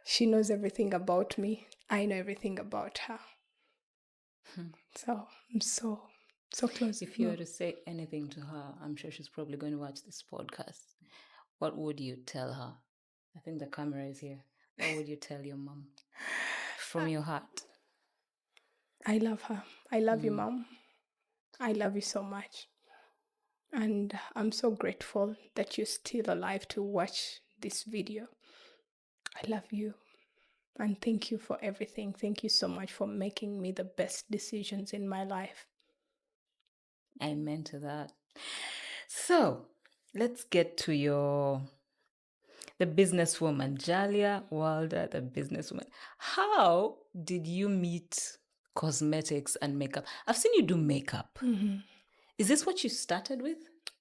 She knows everything about me. I know everything about her. So I'm so close. If you were to say anything to her, I'm sure she's probably going to watch this podcast. What would you tell her? I think the camera is here. What would you tell your mom from your heart? I love her. I love you, Mom. I love you so much. And I'm so grateful that you're still alive to watch this video. I love you. And thank you for everything. Thank you so much for making me the best decisions in my life. Amen to that. So let's get to the businesswoman, Jalia Walda, the businesswoman. How did you meet cosmetics and makeup? I've seen you do makeup. Is this what you started with?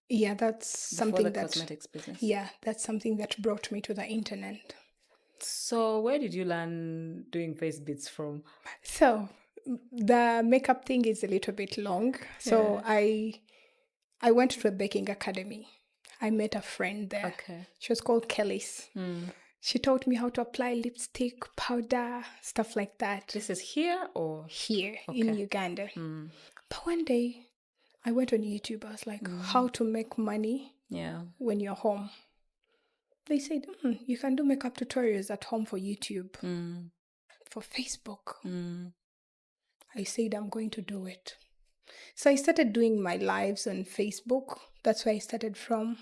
Yeah, that's something the cosmetics business. Yeah, that's something that brought me to the internet. So where did you learn doing face beads from? So the makeup thing is a little bit long. So I went to a baking academy. I met a friend there. Okay. She was called Kelly's. She taught me how to apply lipstick, powder, stuff like that. This is here or? Here in Uganda. But one day I went on YouTube. I was like, how to make money when you're home. They said, you can do makeup tutorials at home for YouTube, for Facebook. I said, I'm going to do it. So I started doing my lives on Facebook. That's where I started from,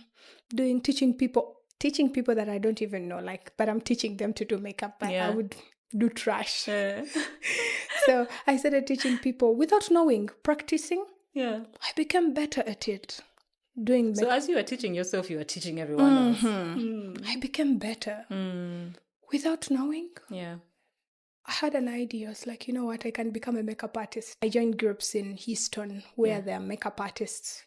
teaching people that I don't even know, but I'm teaching them to do makeup. I would do trash. So I started teaching people without knowing, practicing. Yeah. I became better at it. Doing makeup. So as you were teaching yourself, you were teaching everyone else. I became better without knowing. Yeah. I had an idea. I was like, you know what? I can become a makeup artist. I joined groups in Houston where there are makeup artists.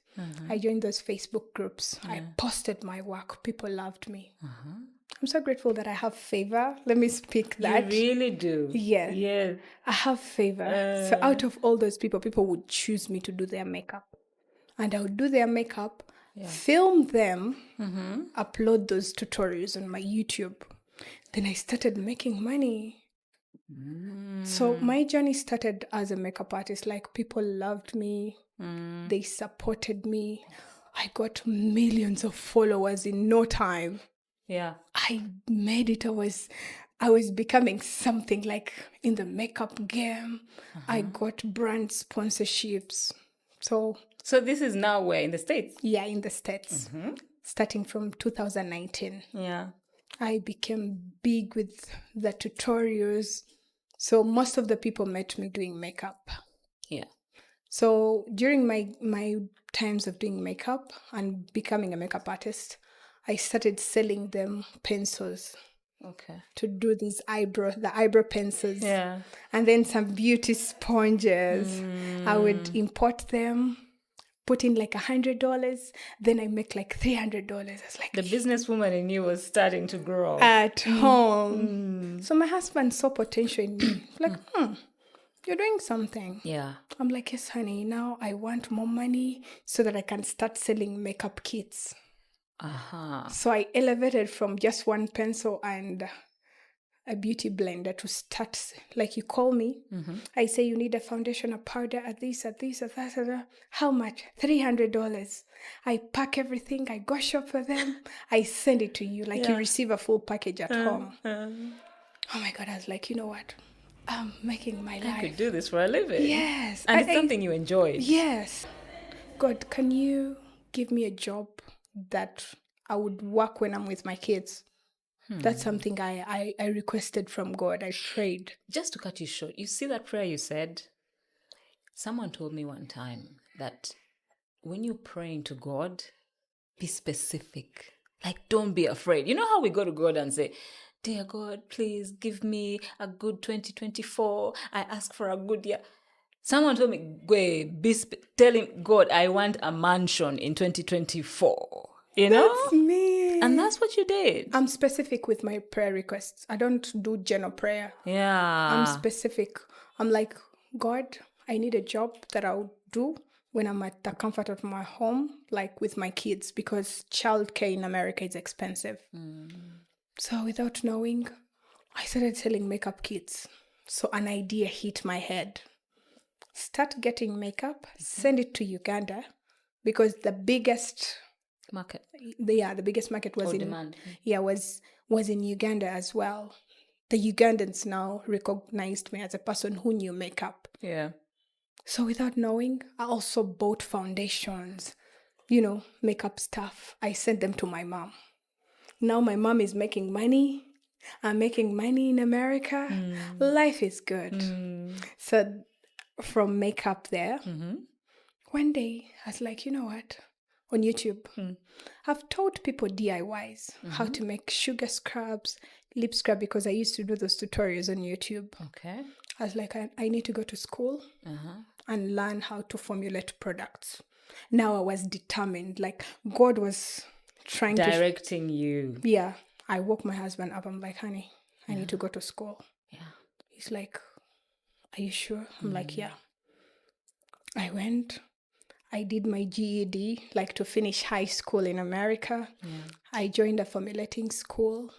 I joined those Facebook groups. I posted my work. People loved me. I'm so grateful that I have favor. Let me speak that. You really do. Yeah. Yeah. I have favor. So out of all those people would choose me to do their makeup. And I would do their makeup, film them, upload those tutorials on my YouTube. Then I started making money. So my journey started as a makeup artist. Like, people loved me. They supported me. I got millions of followers in no time. Yeah. I made it. I was becoming something like in the makeup game. I got brand sponsorships. So this is now where? In the States? Yeah, in the States. Starting from 2019. Yeah. I became big with the tutorials. So most of the people met me doing makeup. Yeah. So during my times of doing makeup and becoming a makeup artist, I started selling them pencils Okay. to do the eyebrow pencils. Yeah. And then some beauty sponges. I would import them, put in like $100, then I make like $300. I was like, The businesswoman in you was starting to grow. at home. So my husband saw potential in me. Like, you're doing something. Yeah. I'm like, yes, honey, now I want more money so that I can start selling makeup kits. Uh-huh. So I elevated from just one pencil and a beauty blender to start. Like, you call me, I say you need a foundation, a powder, at this, at that. How much? $300. I pack everything, I go shop for them, I send it to you. Like, you receive a full package at home. Oh my God, I was like, you know what? I'm making my life. I could do this for a living. Yes. And it's something you enjoyed. Yes. God, can you give me a job that I would work when I'm with my kids? That's something I requested from God. I prayed. Just to cut you short, you see that prayer you said? Someone told me one time that when you're praying to God, be specific. Like, don't be afraid. You know how we go to God and say, dear God, please give me a good 2024. I ask for a good year. Someone told me, tell him, God, I want a mansion in 2024. You know? That's me. And that's what you did. I'm specific with my prayer requests. I don't do general prayer. Yeah. I'm specific. I'm like, God, I need a job that I'll do when I'm at the comfort of my home, like with my kids, because childcare in America is expensive. So without knowing, I started selling makeup kits. So an idea hit my head. Start getting makeup, send it to Uganda, because the biggest Market. the biggest market was Or in demand. was in Uganda as well. The Ugandans now recognized me as a person who knew makeup. Yeah. So without knowing, I also bought foundations, makeup stuff. I sent them to my mom. Now my mom is making money. I'm making money in America. Life is good. So from makeup there, one day I was like, you know what? On YouTube, I've taught people DIYs, how to make sugar scrubs, lip scrub, because I used to do those tutorials on YouTube. Okay. I was like, I need to go to school and learn how to formulate products. Now I was determined, like God was trying Directing you. Yeah, I woke my husband up. I'm like, honey, I need to go to school. Yeah. He's like, are you sure? I'm like, yeah. I went. I did my GED, like to finish high school in America. Yeah. I joined a formulating school.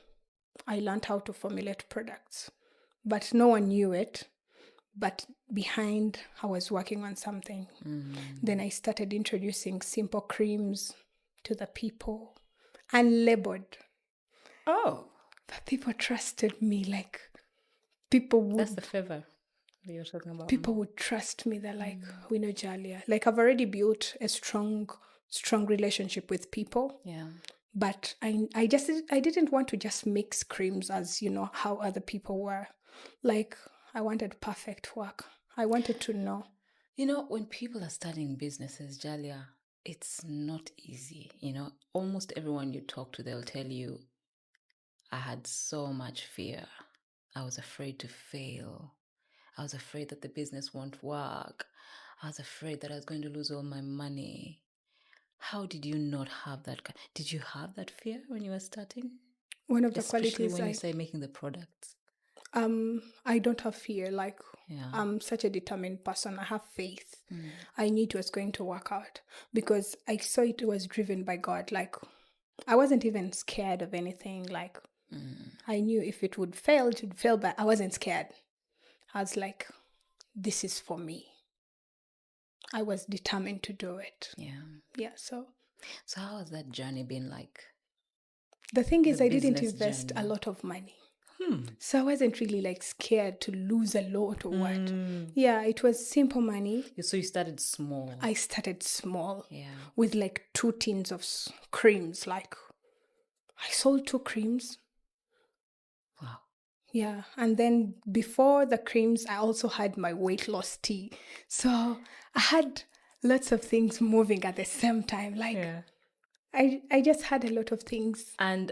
I learned how to formulate products, but no one knew it. But behind, I was working on something. Then I started introducing simple creams to the people, unlabeled. Oh. But people trusted me, like people would. That's the favor that you're talking about. People would trust me. They're like, we know Jalia. Like, I've already built a strong relationship with people. Yeah. But I didn't want to just mix creams as, how other people were. Like, I wanted perfect work. I wanted to know. When people are starting businesses, Jalia, it's not easy. Almost everyone you talk to, they'll tell you, I had so much fear. I was afraid to fail. I was afraid that the business won't work. I was afraid that I was going to lose all my money. How did you not have that? Did you have that fear when you were starting? One of the Especially qualities when you say making the products. I don't have fear. Like, I'm such a determined person. I have faith. I knew it was going to work out because I saw it was driven by God. Like, I wasn't even scared of anything. Like, I knew if it would fail, it would fail, but I wasn't scared. I was like, this is for me. I was determined to do it. Yeah. Yeah, so how has that journey been like? The thing is, I didn't invest a lot of money. So I wasn't really like scared to lose a lot or what. Yeah, it was simple money. So you started small. I started small. Yeah. With like 2 tins of creams. Like, I sold 2 creams. Yeah. And then before the creams, I also had my weight loss tea. So I had lots of things moving at the same time. Like I just had a lot of things. And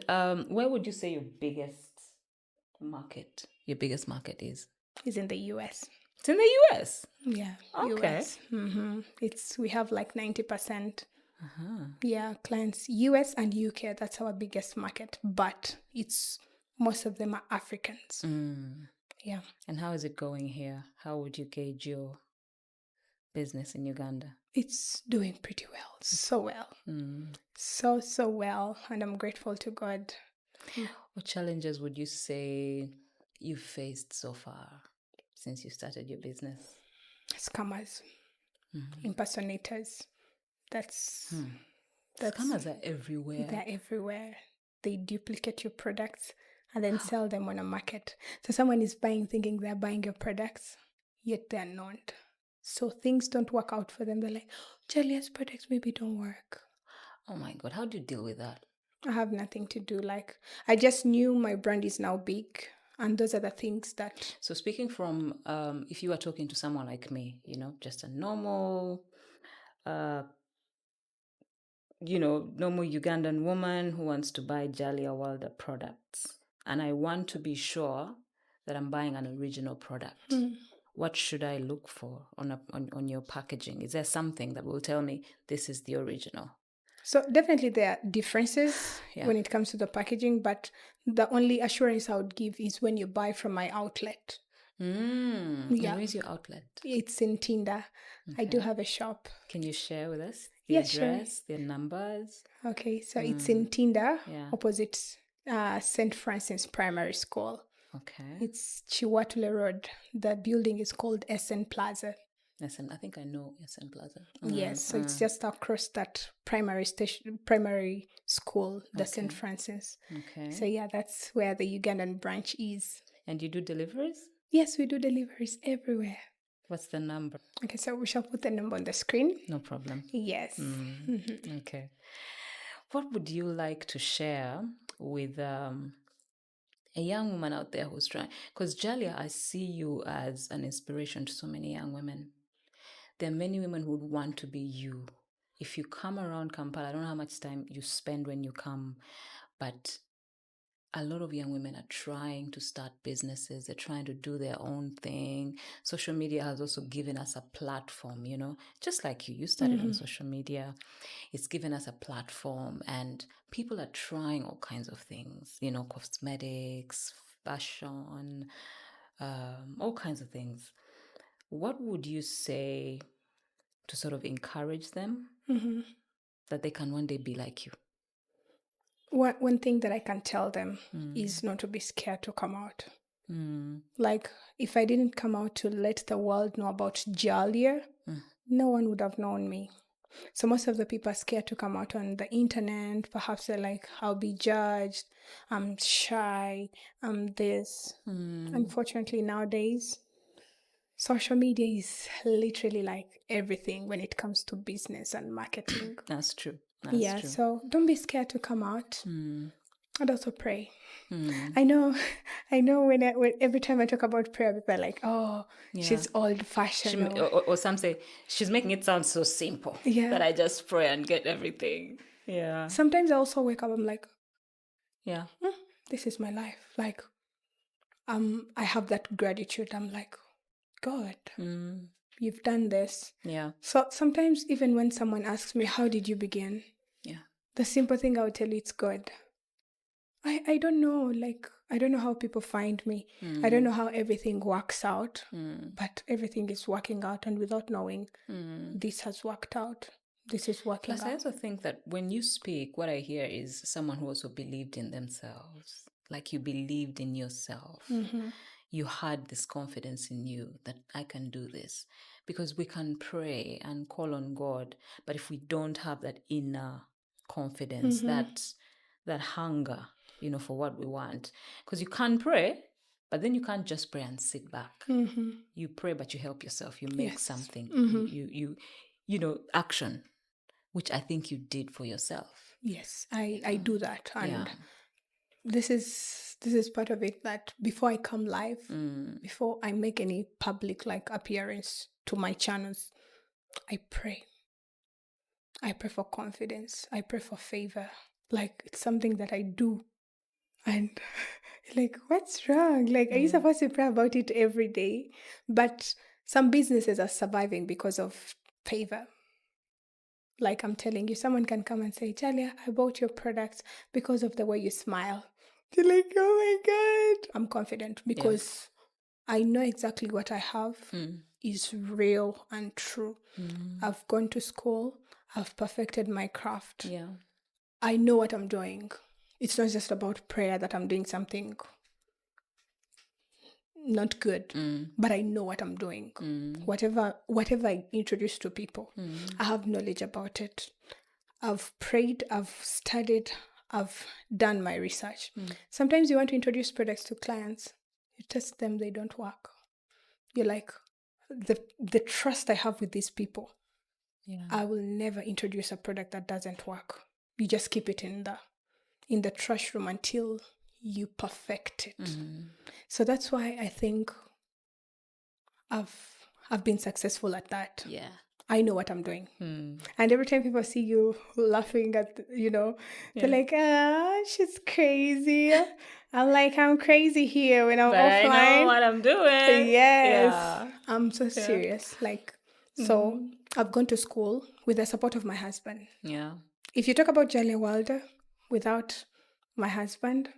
where would you say your biggest market is? Is in the US. It's in the US. Yeah. Okay. US. We have like 90%. Uh-huh. Yeah, clients US and UK, that's our biggest market, but it's most of them are Africans. Yeah. And how is it going here? How would you gauge your business in Uganda? It's doing pretty well. So well. So well. And I'm grateful to God. What challenges would you say you've faced so far since you started your business? Scammers, impersonators. That's Scammers are everywhere. They're everywhere. They duplicate your products and then sell them on a market. So someone is buying thinking they're buying your products, yet they're not. So things don't work out for them. They're like, Jalia's products maybe don't work. Oh my God, how do you deal with that? I have nothing to do. Like, I just knew my brand is now big. And those are the things that... So speaking from, if you were talking to someone like me, just a normal, normal Ugandan woman who wants to buy Jalia Walda products, and I want to be sure that I'm buying an original product. What should I look for on your packaging? Is there something that will tell me this is the original? So definitely there are differences when it comes to the packaging, but the only assurance I would give is when you buy from my outlet. And where's your outlet? It's in Tinder. Okay. I do have a shop. Can you share with us the address, the numbers? Okay, so it's in Tinder, opposite St. Francis Primary School. Okay. It's Chiwatule Road. The building is called SN Plaza. SN, I think I know SN Plaza. Yes, so it's just across that primary school, the St. Francis. Okay. So yeah, that's where the Ugandan branch is. And you do deliveries? Yes, we do deliveries everywhere. What's the number? Okay, so we shall put the number on the screen. No problem. Yes. Okay. What would you like to share with a young woman out there who's trying? Because Jalia, I see you as an inspiration to so many young women. There are many women who would want to be you. If you come around Kampala, I don't know how much time you spend when you come, but a lot of young women are trying to start businesses. They're trying to do their own thing. Social media has also given us a platform, just like you started on social media. It's given us a platform, and people are trying all kinds of things, cosmetics, fashion, all kinds of things. What would you say to sort of encourage them that they can one day be like you? One thing that I can tell them is not to be scared to come out. Like, if I didn't come out to let the world know about Jalia, no one would have known me. So most of the people are scared to come out on the internet. Perhaps they're like, I'll be judged. I'm shy. I'm this. Unfortunately, nowadays, social media is literally like everything when it comes to business and marketing. That's true. That's true. So don't be scared to come out. And also pray. I know when every time I talk about prayer, people are like, oh, she's old-fashioned. Or some say, she's making it sound so simple that I just pray and get everything. Yeah. Sometimes I also wake up, I'm like, this is my life. Like, I have that gratitude. I'm like, God, you've done this. Yeah. So sometimes even when someone asks me, how did you begin? Yeah. The simple thing I would tell you, it's God. I don't know, like, I don't know how people find me. I don't know how everything works out, but everything is working out, and without knowing, this has worked out. This is working out. Plus, I also think that when you speak, what I hear is someone who also believed in themselves. Like, you believed in yourself. You had this confidence in you that I can do this. Because we can pray and call on God, but if we don't have that inner confidence, that hunger, for what we want. Because you can pray, but then you can't just pray and sit back. You pray, but you help yourself. You make something. You action, which I think you did for yourself. Yes, I do that. And this is This is part of it, that before I come live, before I make any public like appearance to my channels, I pray. I pray for confidence. I pray for favor. Like, it's something that I do. And like, what's wrong? Like, are you supposed to pray about it every day? But some businesses are surviving because of favor. Like, I'm telling you, someone can come and say, Jalia, I bought your products because of the way you smile. You're like, oh my God. I'm confident because I know exactly what I have is real and true. I've gone to school. I've perfected my craft. Yeah. I know what I'm doing. It's not just about prayer that I'm doing something not good, but I know what I'm doing. Whatever I introduce to people, I have knowledge about it. I've prayed, I've studied, I've done my research. Sometimes you want to introduce products to clients, you test them, they don't work. You're like, the trust I have with these people, I will never introduce a product that doesn't work. You just keep it in the trash room until you perfect it. So that's why I think I've been successful at that. Yeah. I know what I'm doing. And every time people see you laughing at, they're like, she's crazy. I'm like, I'm crazy here when I'm But offline. I know what I'm doing. Yes. Yeah. I'm so serious. Like, so I've gone to school with the support of my husband. Yeah. If you talk about Jalia Walda without my husband,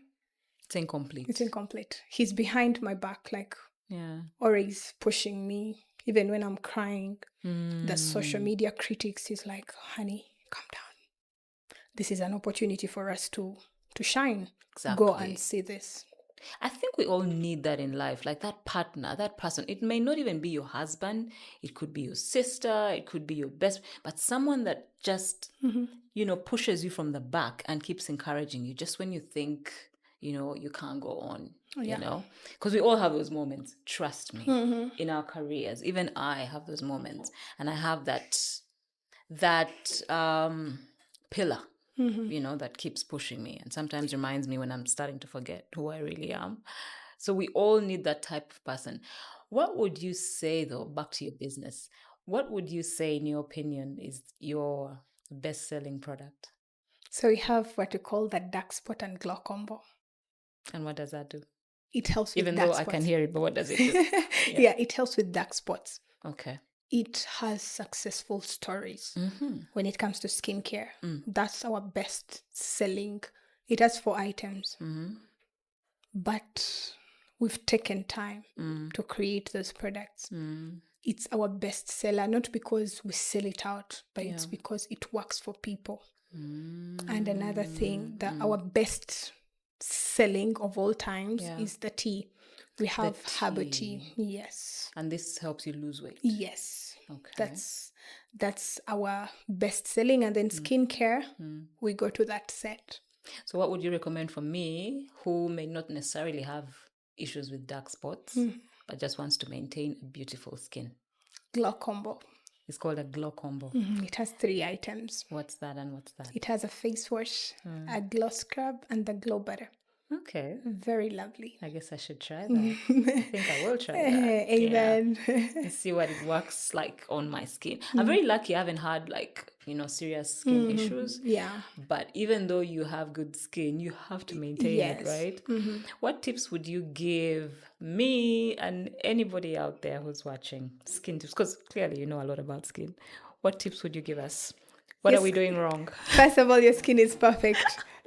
It's incomplete. it's incomplete. He's behind my back, like, Yeah. always pushing me, even when I'm crying. The social media critics is like, honey, calm down. This is an opportunity for us to shine. Exactly. Go and see this. I think we all need that in life, like that partner, that person. It may not even be your husband. It could be your sister. It could be your best, but someone that just, pushes you from the back and keeps encouraging you just when you think, you can't go on, because we all have those moments. Trust me, in our careers, even I have those moments, and I have that pillar. That keeps pushing me and sometimes reminds me when I'm starting to forget who I really am. So we all need that type of person. What would you say, though, back to your business, what would you say, in your opinion, is your best-selling product? So we have what we call the dark spot and glow combo. And what does that do? It helps with Even dark though spots. I can hear it, but what does it do? Yeah, it helps with dark spots. Okay. It has successful stories when it comes to skincare. That's our best selling. It has 4 items, but we've taken time to create those products. It's our best seller, not because we sell it out, but it's because it works for people. And another thing, that our best selling of all times is the tea. We have herbal tea. Yes. And this helps you lose weight. Yes. Okay. That's our best selling. And then skincare, we go to that set. So what would you recommend for me, who may not necessarily have issues with dark spots, but just wants to maintain a beautiful skin? Glow combo. It's called a glow combo. It has 3 items. What's that and what's that? It has a face wash, a glow scrub, and the glow butter. Okay. Very lovely. I guess I should try that. I think I will try that. Amen. And see what it works like on my skin. I'm very lucky I haven't had serious skin issues. Yeah. But even though you have good skin, you have to maintain it, right? What tips would you give me and anybody out there who's watching? Skin tips, because clearly you know a lot about skin. What tips would you give us? What are we doing wrong? First of all, your skin is perfect.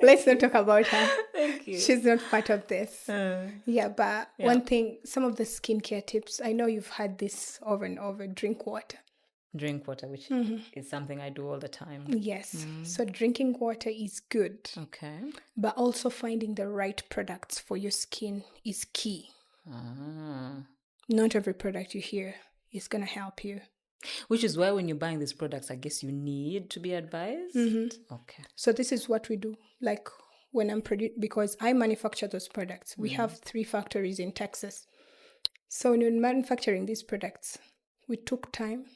Let's not talk about her. Thank you. She's not part of this. But one thing, some of the skincare tips, I know you've had this over and over. Drink water. Drink water, which is something I do all the time. Yes. So drinking water is good. Okay. But also finding the right products for your skin is key. Not every product you hear is going to help you. Which is why when you're buying these products, I guess you need to be advised. Okay. So this is what we do. Like when I'm because I manufacture those products. We have 3 factories in Texas. So when we're manufacturing these products, we took time.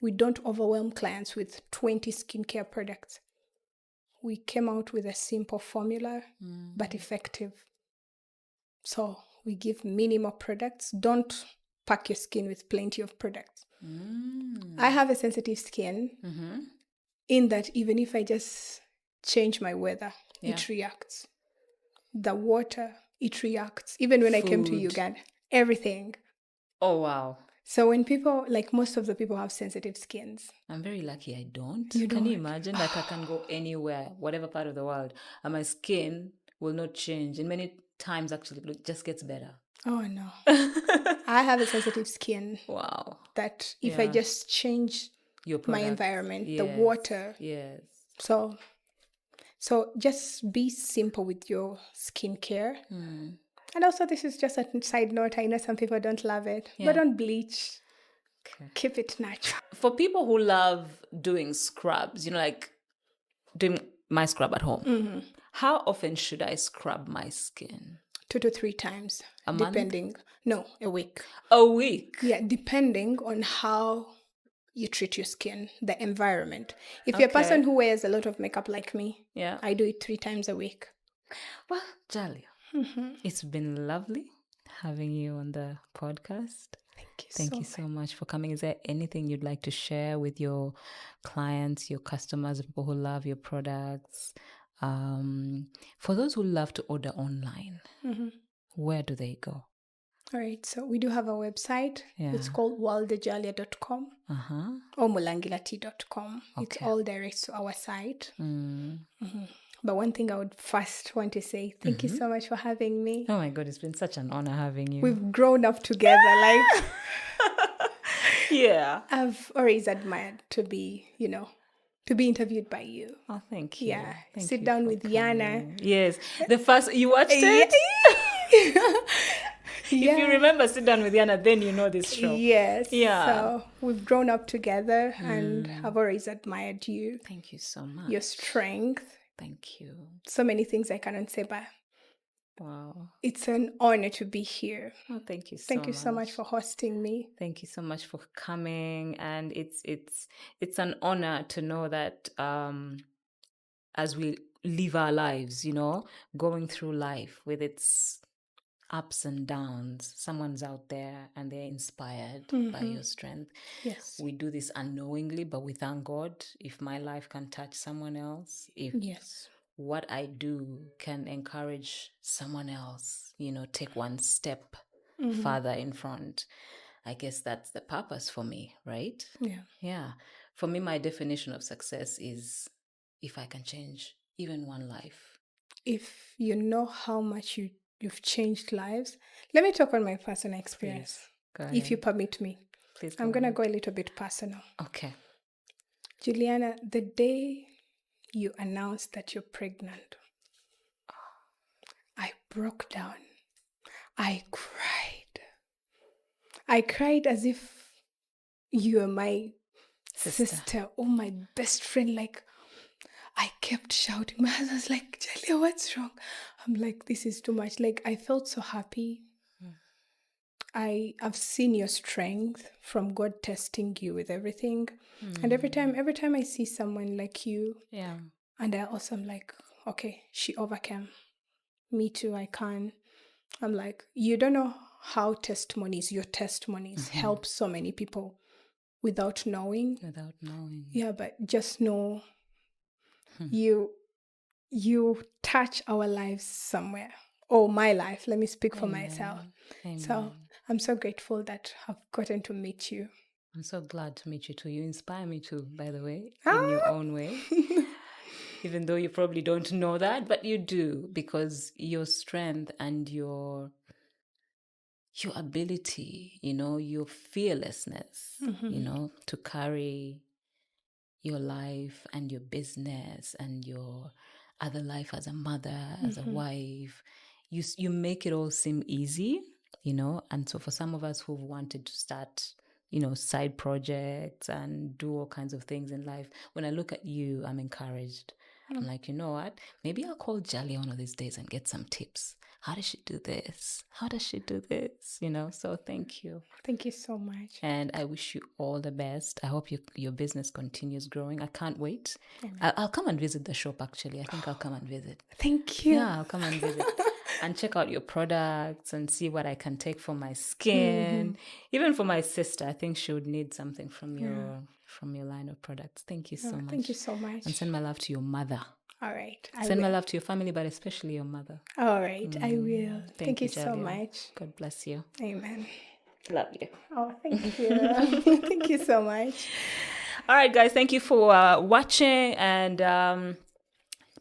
We don't overwhelm clients with 20 skincare products. We came out with a simple formula, but effective. So we give minimal products. Don't pack your skin with plenty of products. I have a sensitive skin in that even if I just change my weather, it reacts. The water, it reacts. Even when I came to Food. Uganda, everything. Oh, wow. So when people, like most of the people have sensitive skins. I'm very lucky I don't. You Can you don't? imagine? Like I can go anywhere, whatever part of the world, and my skin will not change. And many times, actually, it just gets better. Oh, no. I have a sensitive skin Wow. that if I just change Your my product. environment, the Yes. water. Yes. So just be simple with your skincare. And also, this is just a side note. I know some people don't love it, but don't bleach. Okay. Keep it natural. For people who love doing scrubs, like doing my scrub at home, how often should I scrub my skin? 2 to 3 times. A month? Depending. No, a week. A week? Yeah, depending on how you treat your skin, the environment. If you're a person who wears a lot of makeup like me, I do it 3 times a week. Well, Jalia, it's been lovely having you on the podcast. Thank you so much for coming. Is there anything you'd like to share with your clients, your customers, people who love your products? For those who love to order online, where do they go? All right, so we do have a website. It's called waldajalia.com or mulangilati.com. It's all direct to our site. But one thing I would first want to say, thank you so much for having me. Oh my God, it's been such an honor having you. We've grown up together. Like, yeah. I've always admired to be interviewed by you. Oh, thank you. Yeah. Thank Sit you down for with coming. Yana. Yes. The first, you watched it? If you remember Sit Down with Yana, then you know this show. Yes. Yeah. So we've grown up together and I've always admired you. Thank you so much. Your strength. Thank you. So many things I cannot say, but wow, it's an honor to be here. Oh, thank you so much. Thank you so much for hosting me. Thank you so much for coming. And it's an honor to know that as we live our lives, going through life with its ups and downs, someone's out there and they're inspired by your strength. Yes. We do this unknowingly, but we thank God if my life can touch someone else, if what I do can encourage someone else, take one step further in front. I guess that's the purpose for me, right? Yeah. For me, my definition of success is if I can change even one life. If you know how much you've changed lives. Let me talk on my personal experience. If you permit me. Please. I'm going to go a little bit personal. Okay. Juliana, the day you announced that you're pregnant, I broke down. I cried as if you were my sister or my best friend. Like, I kept shouting. My husband was like, Jalia, what's wrong? I'm like, this is too much. Like, I felt so happy. I've seen your strength from God testing you with everything. And every time I see someone like you, and I also am like, okay, she overcame. Me too, I can. I'm like, you don't know how your testimonies help so many people without knowing. Yeah, but just know you touch our lives somewhere. Or my life. Let me speak for myself. Amen. So I'm so grateful that I've gotten to meet you. I'm so glad to meet you too. You inspire me too, by the way, in your own way. Even though you probably don't know that, but you do, because your strength and your ability, your fearlessness, to carry your life and your business and your other life as a mother, as a wife, you make it all seem easy, and so for some of us who've wanted to start, side projects and do all kinds of things in life, when I look at you, I'm encouraged. I'm like, you know what? Maybe I'll call Jalia one of these days and get some tips. How does she do this? How does she do this? So thank you. Thank you so much. And I wish you all the best. I hope your business continues growing. I can't wait. I'll come and visit the shop, actually. I think I'll come and visit. Thank you. Yeah, I'll come and visit. and check out your products and see what I can take for my skin. Even for my sister, I think she would need something from your line of products. Thank you so much. Thank you so much. And send my love to your mother. All right. Send my love to your family, but especially your mother. All right. I will. Thank you so Jalia. much. God bless you. Amen. Love you. Oh, thank you. Thank you so much. All right, guys. Thank you for watching. And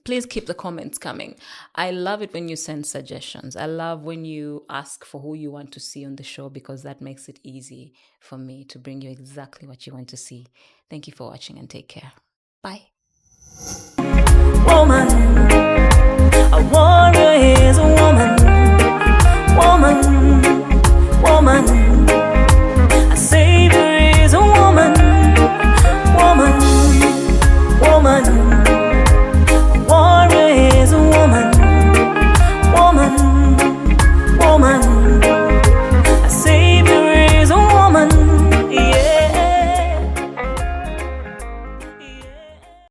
please keep the comments coming. I love it when you send suggestions. I love when you ask for who you want to see on the show, because that makes it easy for me to bring you exactly what you want to see. Thank you for watching and take care. Bye. Woman, I wanna hear